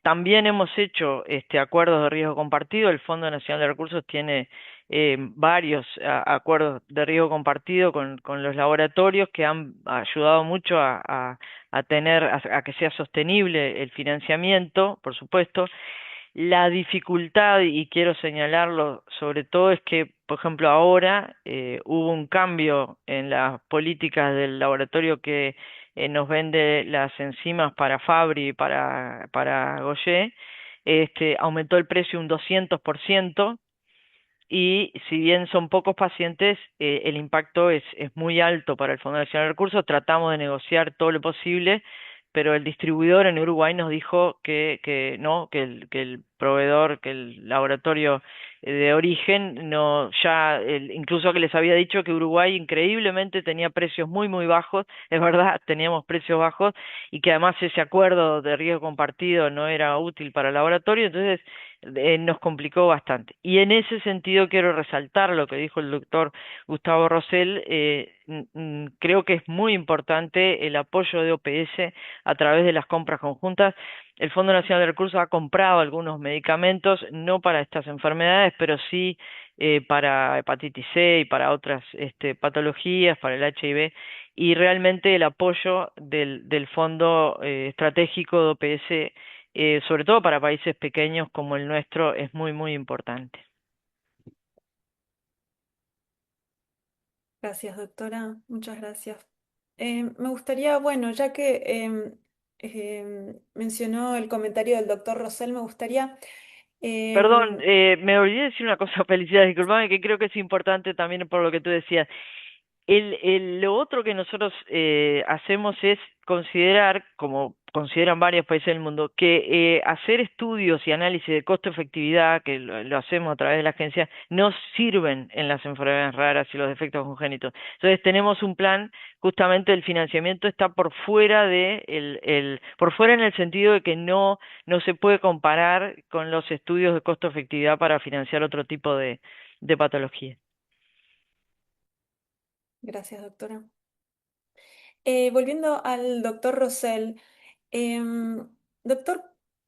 También hemos hecho acuerdos de riesgo compartido, el Fondo Nacional de Recursos tiene varios acuerdos de riesgo compartido con los laboratorios que han ayudado mucho a que sea sostenible el financiamiento, por supuesto. La dificultad, y quiero señalarlo sobre todo, es que, por ejemplo, ahora hubo un cambio en las políticas del laboratorio que nos vende las enzimas para Fabry y para Gaucher, aumentó el precio un 200%, y si bien son pocos pacientes, el impacto es muy alto para el Fondo Nacional de Recursos. Tratamos de negociar todo lo posible, pero el distribuidor en Uruguay nos dijo que no, que el proveedor, que el laboratorio de origen, no, incluso que les había dicho que Uruguay increíblemente tenía precios muy, muy bajos. Es verdad, teníamos precios bajos y que además ese acuerdo de riesgo compartido no era útil para el laboratorio, entonces nos complicó bastante. Y en ese sentido quiero resaltar lo que dijo el doctor Gustavo Rosell. Creo que es muy importante el apoyo de OPS a través de las compras conjuntas. El Fondo Nacional de Recursos ha comprado algunos medicamentos, no para estas enfermedades, pero sí para hepatitis C y para otras patologías, para el HIV, y realmente el apoyo del Fondo Estratégico de OPS, sobre todo para países pequeños como el nuestro, es muy, muy importante. Gracias, doctora. Muchas gracias. Me gustaría, bueno, ya que mencionó el comentario del doctor Rosell, me gustaría... Perdón, em, me olvidé decir una cosa, Felicidad, disculpame, que creo que es importante también por lo que tú decías. Lo otro que nosotros hacemos es considerar, como consideran varios países del mundo, que hacer estudios y análisis de costo-efectividad, que lo hacemos a través de la agencia, no sirven en las enfermedades raras y los defectos congénitos. Entonces tenemos un plan, justamente el financiamiento está por fuera por fuera en el sentido de que no se puede comparar con los estudios de costo-efectividad para financiar otro tipo de patología. Gracias, doctora. Volviendo al doctor Rosell, em, doctor,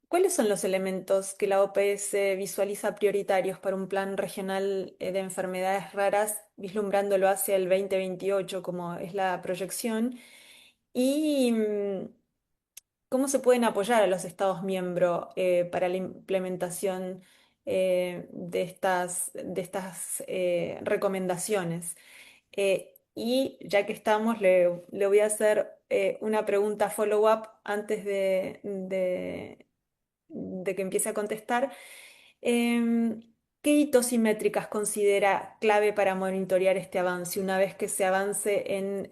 ¿cuáles son los elementos que la OPS visualiza prioritarios para un plan regional de enfermedades raras, vislumbrándolo hacia el 2028, como es la proyección? ¿Y cómo se pueden apoyar a los Estados miembros para la implementación de estas recomendaciones? Y ya que estamos, le voy a hacer una pregunta follow-up antes de que empiece a contestar. Em, ¿Qué hitos y métricas considera clave para monitorear este avance una vez que se avance en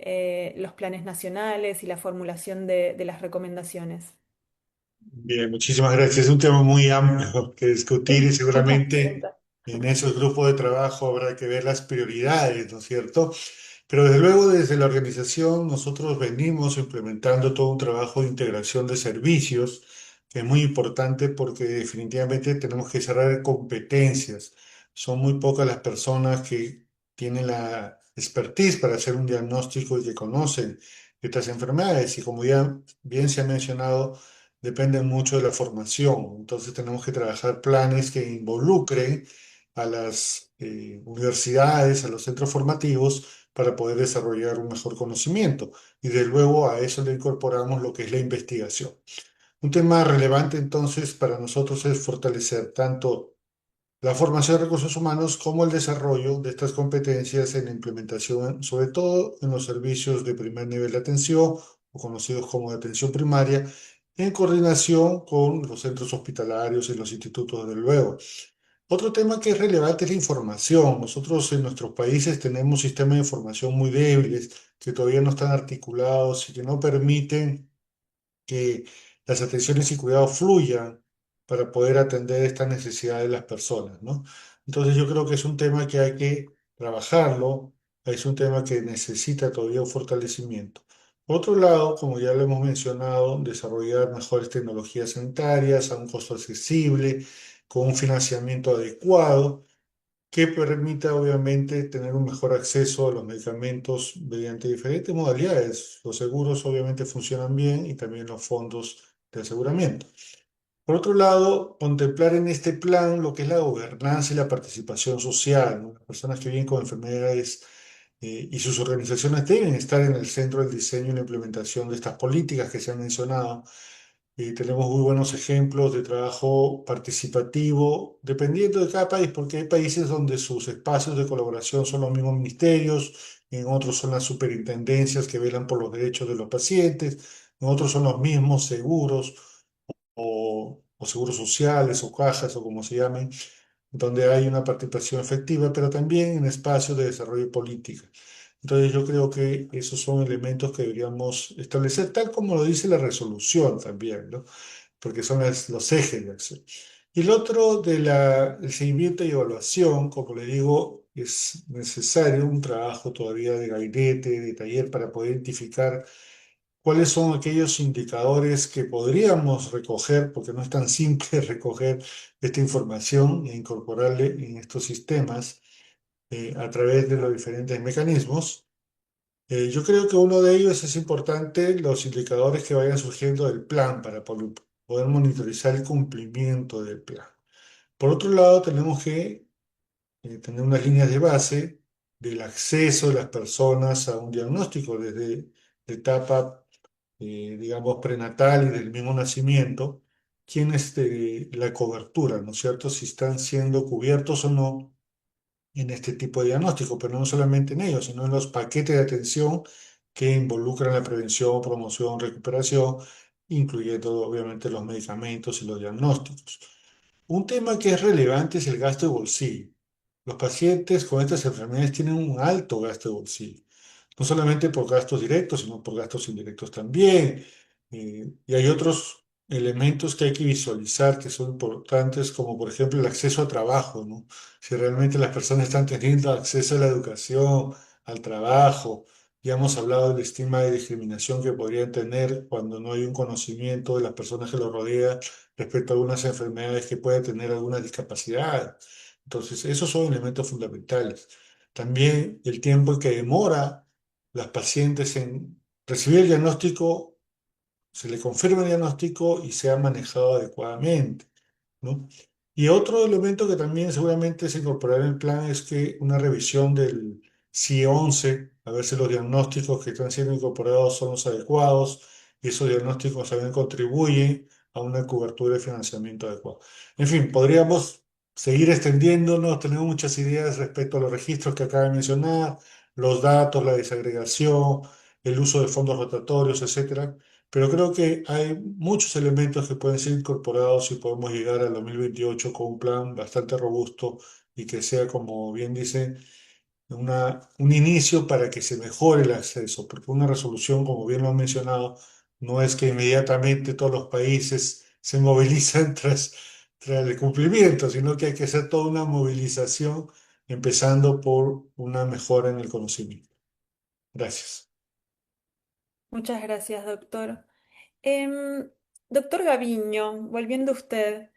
los planes nacionales y la formulación de las recomendaciones? Bien, muchísimas gracias. Es un tema muy amplio que discutir y Sí, muchas seguramente preguntas. en esos grupos de trabajo habrá que ver las prioridades, ¿no es cierto? Pero desde luego desde la organización nosotros venimos implementando todo un trabajo de integración de servicios que es muy importante porque definitivamente tenemos que cerrar competencias. Son muy pocas las personas que tienen la expertise para hacer un diagnóstico y que conocen estas enfermedades y como ya bien se ha mencionado, dependen mucho de la formación. Entonces tenemos que trabajar planes que involucren a las universidades, a los centros formativos para poder desarrollar un mejor conocimiento. Y de luego a eso le incorporamos lo que es la investigación. Un tema relevante entonces para nosotros es fortalecer tanto la formación de recursos humanos como el desarrollo de estas competencias en la implementación, sobre todo en los servicios de primer nivel de atención o conocidos como de atención primaria, en coordinación con los centros hospitalarios y los institutos, desde luego. Otro tema que es relevante es la información. Nosotros en nuestros países tenemos sistemas de información muy débiles que todavía no están articulados y que no permiten que las atenciones y cuidados fluyan para poder atender estas necesidades de las personas, ¿no? Entonces yo creo que es un tema que hay que trabajarlo, es un tema que necesita todavía un fortalecimiento. Por otro lado, como ya lo hemos mencionado, desarrollar mejores tecnologías sanitarias a un costo accesible, con un financiamiento adecuado que permita obviamente tener un mejor acceso a los medicamentos mediante diferentes modalidades. Los seguros obviamente funcionan bien y también los fondos de aseguramiento. Por otro lado, contemplar en este plan lo que es la gobernanza y la participación social, ¿no? Las personas que viven con enfermedades y sus organizaciones deben estar en el centro del diseño y la implementación de estas políticas que se han mencionado y tenemos muy buenos ejemplos de trabajo participativo, dependiendo de cada país, porque hay países donde sus espacios de colaboración son los mismos ministerios, en otros son las superintendencias que velan por los derechos de los pacientes, en otros son los mismos seguros o seguros sociales o cajas o como se llamen, donde hay una participación efectiva, pero también en espacios de desarrollo político. Entonces yo creo que esos son elementos que deberíamos establecer, tal como lo dice la resolución también, ¿no? Porque son los ejes de acción. Y el otro el seguimiento y evaluación, como le digo, es necesario un trabajo todavía de gabinete, de taller, para poder identificar cuáles son aquellos indicadores que podríamos recoger, porque no es tan simple recoger esta información e incorporarle en estos sistemas a través de los diferentes mecanismos. Yo creo que uno de ellos es importante, los indicadores que vayan surgiendo del plan para poder monitorizar el cumplimiento del plan. Por otro lado, tenemos que tener unas líneas de base del acceso de las personas a un diagnóstico desde la etapa, digamos, prenatal y del mismo nacimiento, quién es la cobertura, ¿no es cierto? Si están siendo cubiertos o no en este tipo de diagnóstico, pero no solamente en ellos, sino en los paquetes de atención que involucran la prevención, promoción, recuperación, incluyendo obviamente los medicamentos y los diagnósticos. Un tema que es relevante es el gasto de bolsillo. Los pacientes con estas enfermedades tienen un alto gasto de bolsillo, no solamente por gastos directos, sino por gastos indirectos también. Y hay otros elementos que hay que visualizar que son importantes, como por ejemplo el acceso a trabajo, ¿no? Si realmente las personas están teniendo acceso a la educación, al trabajo, ya hemos hablado del estigma de discriminación que podrían tener cuando no hay un conocimiento de las personas que los rodean respecto a algunas enfermedades que pueden tener alguna discapacidad. Entonces, esos son elementos fundamentales. También el tiempo que demora las pacientes en recibir el diagnóstico, se le confirma el diagnóstico y se ha manejado adecuadamente, ¿no? Y otro elemento que también seguramente se incorporará en el plan es que una revisión del CIE-11, a ver si los diagnósticos que están siendo incorporados son los adecuados y esos diagnósticos también contribuyen a una cobertura de financiamiento adecuado. En fin, podríamos seguir extendiéndonos, tenemos muchas ideas respecto a los registros que acaba de mencionar, los datos, la desagregación, el uso de fondos rotatorios, etcétera. Pero creo que hay muchos elementos que pueden ser incorporados y podemos llegar al 2028 con un plan bastante robusto y que sea, como bien dice, un inicio para que se mejore el acceso, porque una resolución, como bien lo han mencionado, no es que inmediatamente todos los países se movilizan tras el cumplimiento, sino que hay que hacer toda una movilización, empezando por una mejora en el conocimiento. Gracias. Muchas gracias, doctor. Em, Doctor Gaviño, volviendo a usted.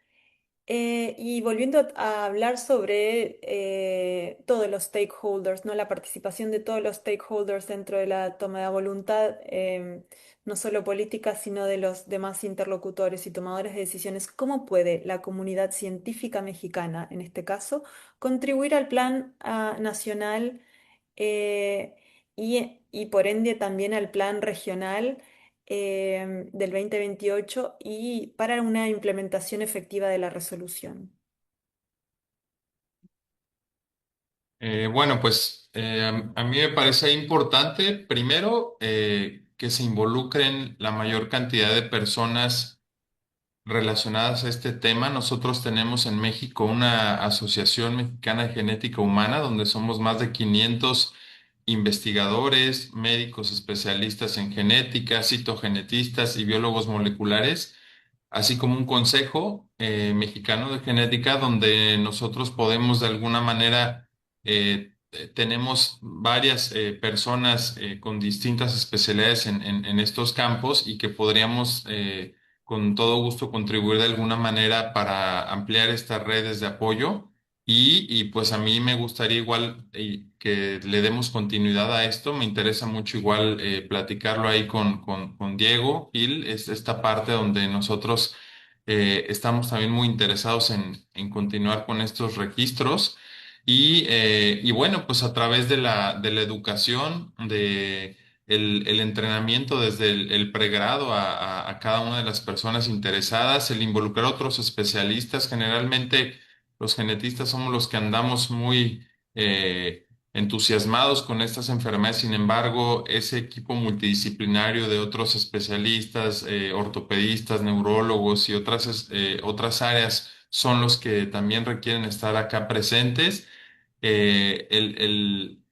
Y volviendo a hablar sobre todos los stakeholders, ¿no? La participación de todos los stakeholders dentro de la toma de voluntad, no solo política, sino de los demás interlocutores y tomadores de decisiones. ¿Cómo puede la comunidad científica mexicana, en este caso, contribuir al plan nacional eh, y por ende también al plan regional del 2028 y para una implementación efectiva de la resolución? Bueno, pues a mí me parece importante, primero, que se involucren la mayor cantidad de personas relacionadas a este tema. Nosotros tenemos en México una Asociación Mexicana de Genética Humana, donde somos más de 500 investigadores, médicos especialistas en genética, citogenetistas y biólogos moleculares, así como un consejo mexicano de genética donde nosotros podemos de alguna manera, tenemos varias personas con distintas especialidades en estos campos y que podríamos con todo gusto contribuir de alguna manera para ampliar estas redes de apoyo. Pues a mí me gustaría igual que le demos continuidad a esto. Me interesa mucho igual platicarlo ahí con Diego Gil. Es esta parte donde nosotros estamos también muy interesados en continuar con estos registros. Y bueno, pues a través de la educación, el entrenamiento desde el pregrado a cada una de las personas interesadas, el involucrar a otros especialistas. Generalmente los genetistas somos los que andamos muy entusiasmados con estas enfermedades. Sin embargo, ese equipo multidisciplinario de otros especialistas, ortopedistas, neurólogos y otras áreas son los que también requieren estar acá presentes. Eh, el, el-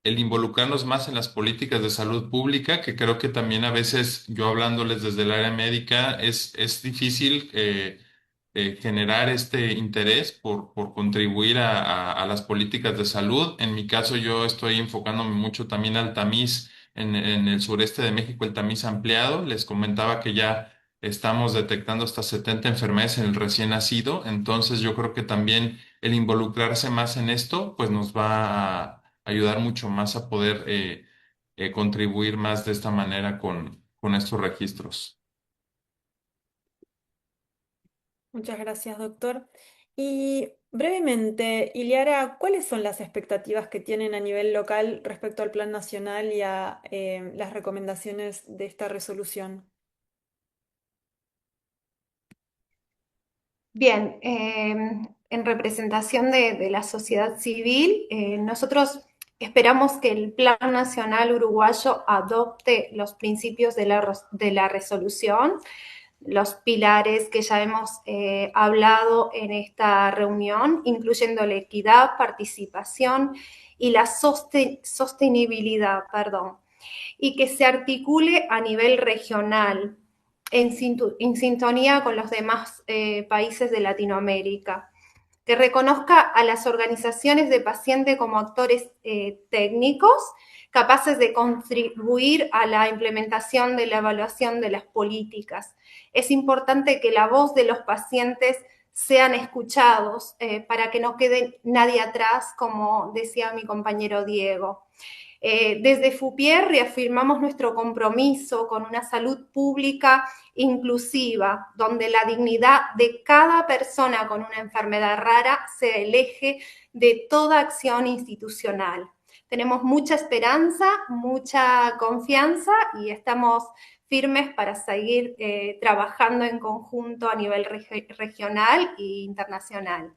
el involucrarnos más en las políticas de salud pública, que creo que también a veces yo hablándoles desde el área médica es difícil generar este interés por contribuir a las políticas de salud. En mi caso, yo estoy enfocándome mucho también al tamiz en el sureste de México, el tamiz ampliado. Les comentaba que ya estamos detectando hasta 70 enfermedades en el recién nacido, entonces yo creo que también el involucrarse más en esto, pues nos va a ayudar mucho más a poder contribuir más de esta manera con estos registros. Muchas gracias, doctor. Y brevemente, Iliara, ¿cuáles son las expectativas que tienen a nivel local respecto al plan nacional y a las recomendaciones de esta resolución? Bien, en representación de la sociedad civil, nosotros esperamos que el Plan Nacional Uruguayo adopte los principios de la resolución, los pilares que ya hemos hablado en esta reunión, incluyendo la equidad, participación y la sostenibilidad, perdón, y que se articule a nivel regional en sintonía con los demás países de Latinoamérica, que reconozca a las organizaciones de paciente como actores técnicos capaces de contribuir a la implementación de la evaluación de las políticas. Es importante que la voz de los pacientes sean escuchados para que no quede nadie atrás, como decía mi compañero Diego. Desde FUPIER reafirmamos nuestro compromiso con una salud pública inclusiva, donde la dignidad de cada persona con una enfermedad rara sea el eje de toda acción institucional. Tenemos mucha esperanza, mucha confianza y estamos firmes para seguir trabajando en conjunto a nivel regional e internacional.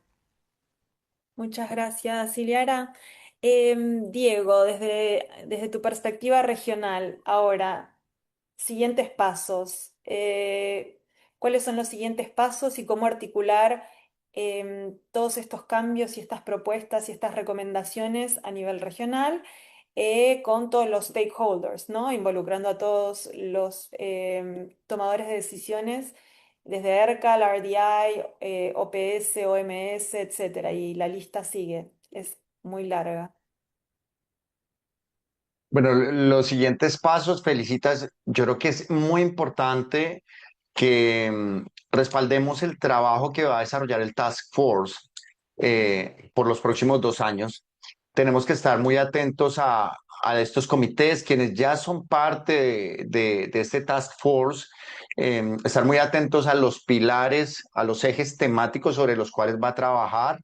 Muchas gracias, Iliara. Diego, desde tu perspectiva regional, ahora, siguientes pasos. ¿Cuáles son los siguientes pasos y cómo articular todos estos cambios y estas propuestas y estas recomendaciones a nivel regional con todos los stakeholders, ¿no? Involucrando a todos los tomadores de decisiones, desde ERCA, la RDI, OPS, OMS, etcétera, y la lista sigue, es muy larga. Bueno, los siguientes pasos, Felicitas, yo creo que es muy importante que respaldemos el trabajo que va a desarrollar el Task Force por los próximos 2 años. Tenemos que estar muy atentos a estos comités, quienes ya son parte de este Task Force, estar muy atentos a los pilares, a los ejes temáticos sobre los cuales va a trabajar,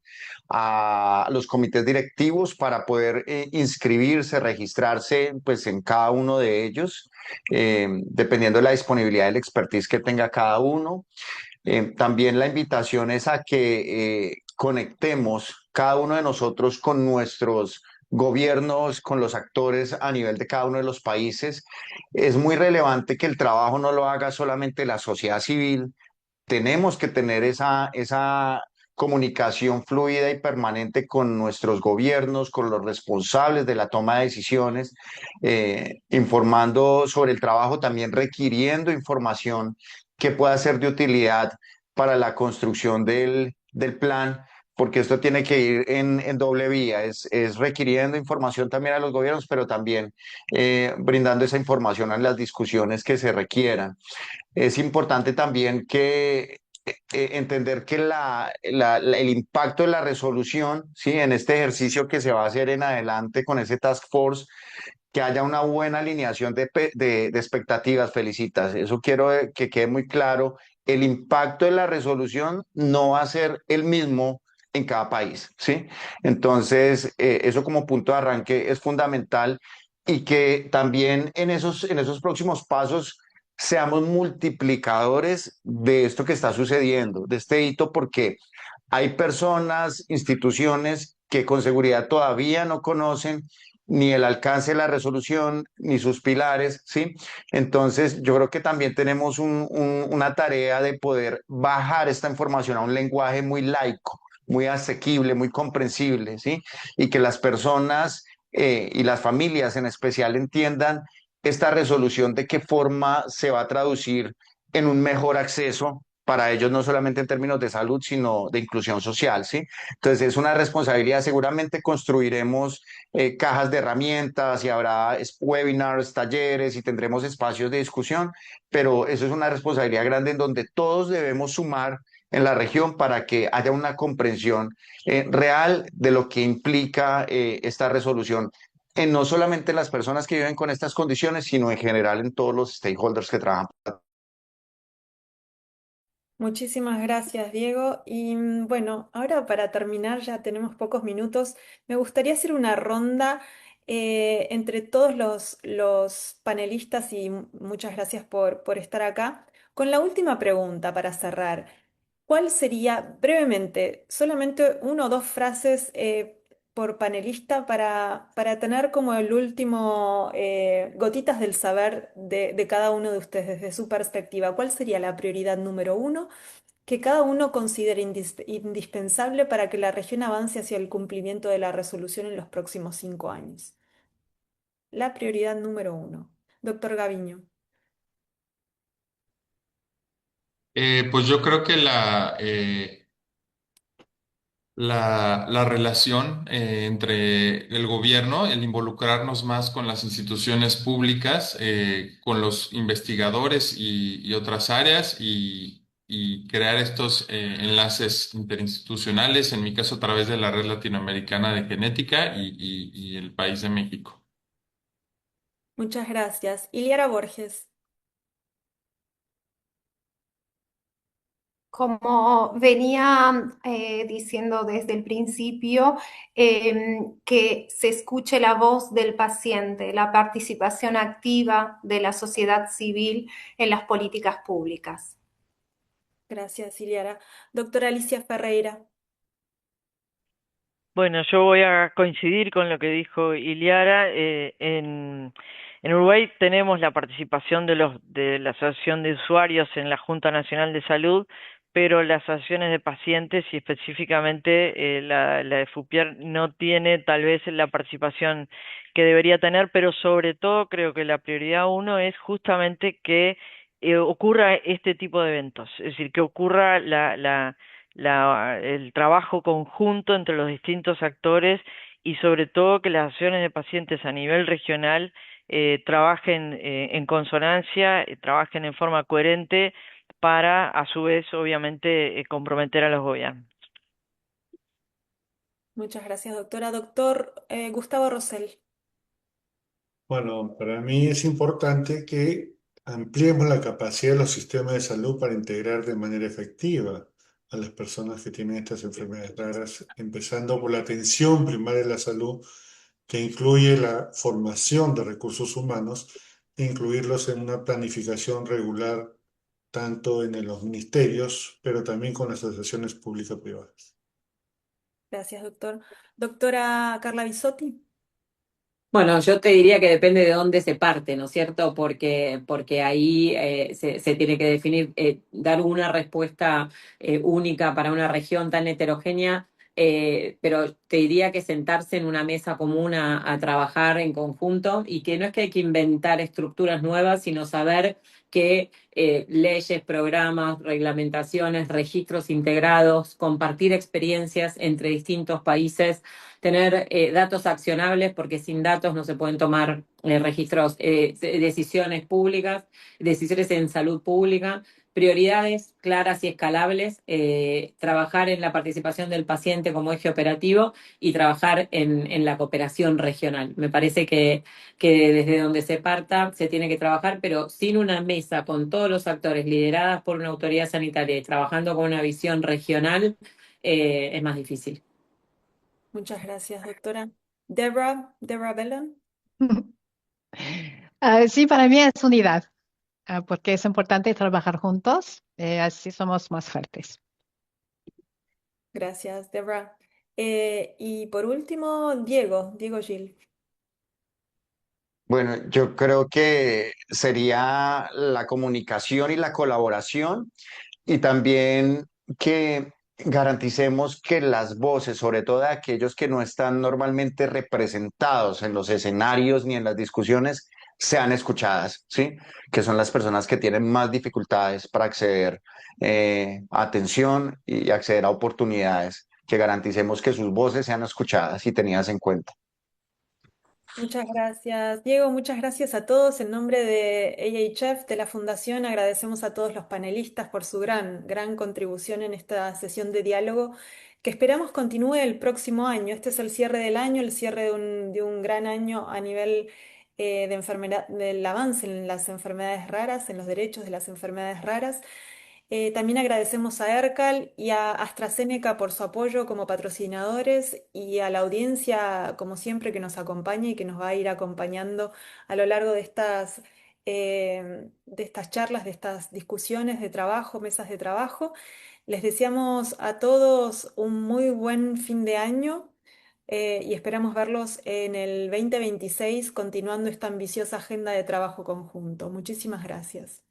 a los comités directivos para poder inscribirse, registrarse pues, en cada uno de ellos, dependiendo de la disponibilidad del expertise que tenga cada uno. También la invitación es a que conectemos cada uno de nosotros con nuestros gobiernos, con los actores a nivel de cada uno de los países. Es muy relevante que el trabajo no lo haga solamente la sociedad civil. Tenemos que tener esa comunicación fluida y permanente con nuestros gobiernos, con los responsables de la toma de decisiones, informando sobre el trabajo, también requiriendo información que pueda ser de utilidad para la construcción del plan, porque esto tiene que ir en doble vía, es requiriendo información también a los gobiernos, pero también brindando esa información a las discusiones que se requieran. Es importante también que entender que el impacto de la resolución, ¿sí? En este ejercicio que se va a hacer en adelante con ese task force, que haya una buena alineación de expectativas, Felicitas. Eso quiero que quede muy claro. El impacto de la resolución no va a ser el mismo en cada país, ¿sí? Entonces, eso como punto de arranque es fundamental y que también en esos próximos pasos seamos multiplicadores de esto que está sucediendo, de este hito, porque hay personas, instituciones que con seguridad todavía no conocen ni el alcance de la resolución, ni sus pilares, ¿sí? Entonces, yo creo que también tenemos una tarea de poder bajar esta información a un lenguaje muy laico, muy asequible, muy comprensible, ¿sí? Y que las personas y las familias en especial entiendan esta resolución, de qué forma se va a traducir en un mejor acceso para ellos, no solamente en términos de salud, sino de inclusión social, ¿sí? Entonces es una responsabilidad. Seguramente construiremos cajas de herramientas y habrá webinars, talleres y tendremos espacios de discusión, pero eso es una responsabilidad grande en donde todos debemos sumar en la región para que haya una comprensión real de lo que implica esta resolución en no solamente las personas que viven con estas condiciones, sino en general en todos los stakeholders que trabajan. Muchísimas gracias, Diego. Y bueno, ahora para terminar, ya tenemos pocos minutos, me gustaría hacer una ronda entre todos los panelistas y muchas gracias por estar acá, con la última pregunta para cerrar. ¿Cuál sería, brevemente, solamente una o dos frases por panelista para tener como el último, gotitas del saber de cada uno de ustedes desde su perspectiva? ¿Cuál sería la prioridad número uno que cada uno considere indispensable para que la región avance hacia el cumplimiento de la resolución en los próximos 5 años? La prioridad número uno. Doctor Gaviño. Pues yo creo que la relación entre el gobierno, el involucrarnos más con las instituciones públicas, con los investigadores y otras áreas y crear estos enlaces interinstitucionales, en mi caso a través de la Red Latinoamericana de Genética y el país de México. Muchas gracias. Iliara Borges. Como venía diciendo desde el principio, que se escuche la voz del paciente, la participación activa de la sociedad civil en las políticas públicas. Gracias, Iliara. Doctora Alicia Ferreira. Bueno, yo voy a coincidir con lo que dijo Iliara. En Uruguay tenemos la participación de la Asociación de Usuarios en la Junta Nacional de Salud, pero las asociaciones de pacientes y específicamente la de FUPIER no tiene tal vez la participación que debería tener, pero sobre todo creo que la prioridad uno es justamente que ocurra este tipo de eventos, es decir, que ocurra el trabajo conjunto entre los distintos actores y sobre todo que las acciones de pacientes a nivel regional trabajen en consonancia, trabajen en forma coherente para a su vez obviamente comprometer a los gobiernos. Muchas gracias, doctora. Doctor Gustavo Rosell. Bueno, para mí es importante que ampliemos la capacidad de los sistemas de salud para integrar de manera efectiva a las personas que tienen estas enfermedades raras, empezando por la atención primaria de la salud, que incluye la formación de recursos humanos e incluirlos en una planificación regular, tanto en los ministerios, pero también con las asociaciones públicas-privadas. Gracias, doctor. Doctora Carla Bisotti. Bueno, yo te diría que depende de dónde se parte, ¿no es cierto? Porque ahí se tiene que definir, dar una respuesta única para una región tan heterogénea, pero te diría que sentarse en una mesa común a trabajar en conjunto y que no es que hay que inventar estructuras nuevas, sino saber que leyes, programas, reglamentaciones, registros integrados, compartir experiencias entre distintos países, tener datos accionables, porque sin datos no se pueden tomar registros, decisiones públicas, decisiones en salud pública, prioridades claras y escalables, trabajar en la participación del paciente como eje operativo y trabajar en la cooperación regional. Me parece que desde donde se parta se tiene que trabajar, pero sin una mesa con todos los actores lideradas por una autoridad sanitaria y trabajando con una visión regional, es más difícil. Muchas gracias, doctora. Deborah Bellon. Sí, para mí es unidad, porque es importante trabajar juntos, así somos más fuertes. Gracias, Deborah. Y por último, Diego Gil. Bueno, yo creo que sería la comunicación y la colaboración y también que garanticemos que las voces, sobre todo de aquellos que no están normalmente representados en los escenarios ni en las discusiones, sean escuchadas, ¿sí? Que son las personas que tienen más dificultades para acceder a atención y acceder a oportunidades, que garanticemos que sus voces sean escuchadas y tenidas en cuenta. Muchas gracias, Diego. Muchas gracias a todos. En nombre de AHF, de la Fundación, agradecemos a todos los panelistas por su gran contribución en esta sesión de diálogo, que esperamos continúe el próximo año. Este es el cierre del año, el cierre de un gran año a nivel de enfermedad, del avance en las enfermedades raras, en los derechos de las enfermedades raras. También agradecemos a ERCAL y a AstraZeneca por su apoyo como patrocinadores y a la audiencia, como siempre, que nos acompaña y que nos va a ir acompañando a lo largo de estas charlas, de estas discusiones de trabajo, mesas de trabajo. Les deseamos a todos un muy buen fin de año y esperamos verlos en el 2026 continuando esta ambiciosa agenda de trabajo conjunto. Muchísimas gracias.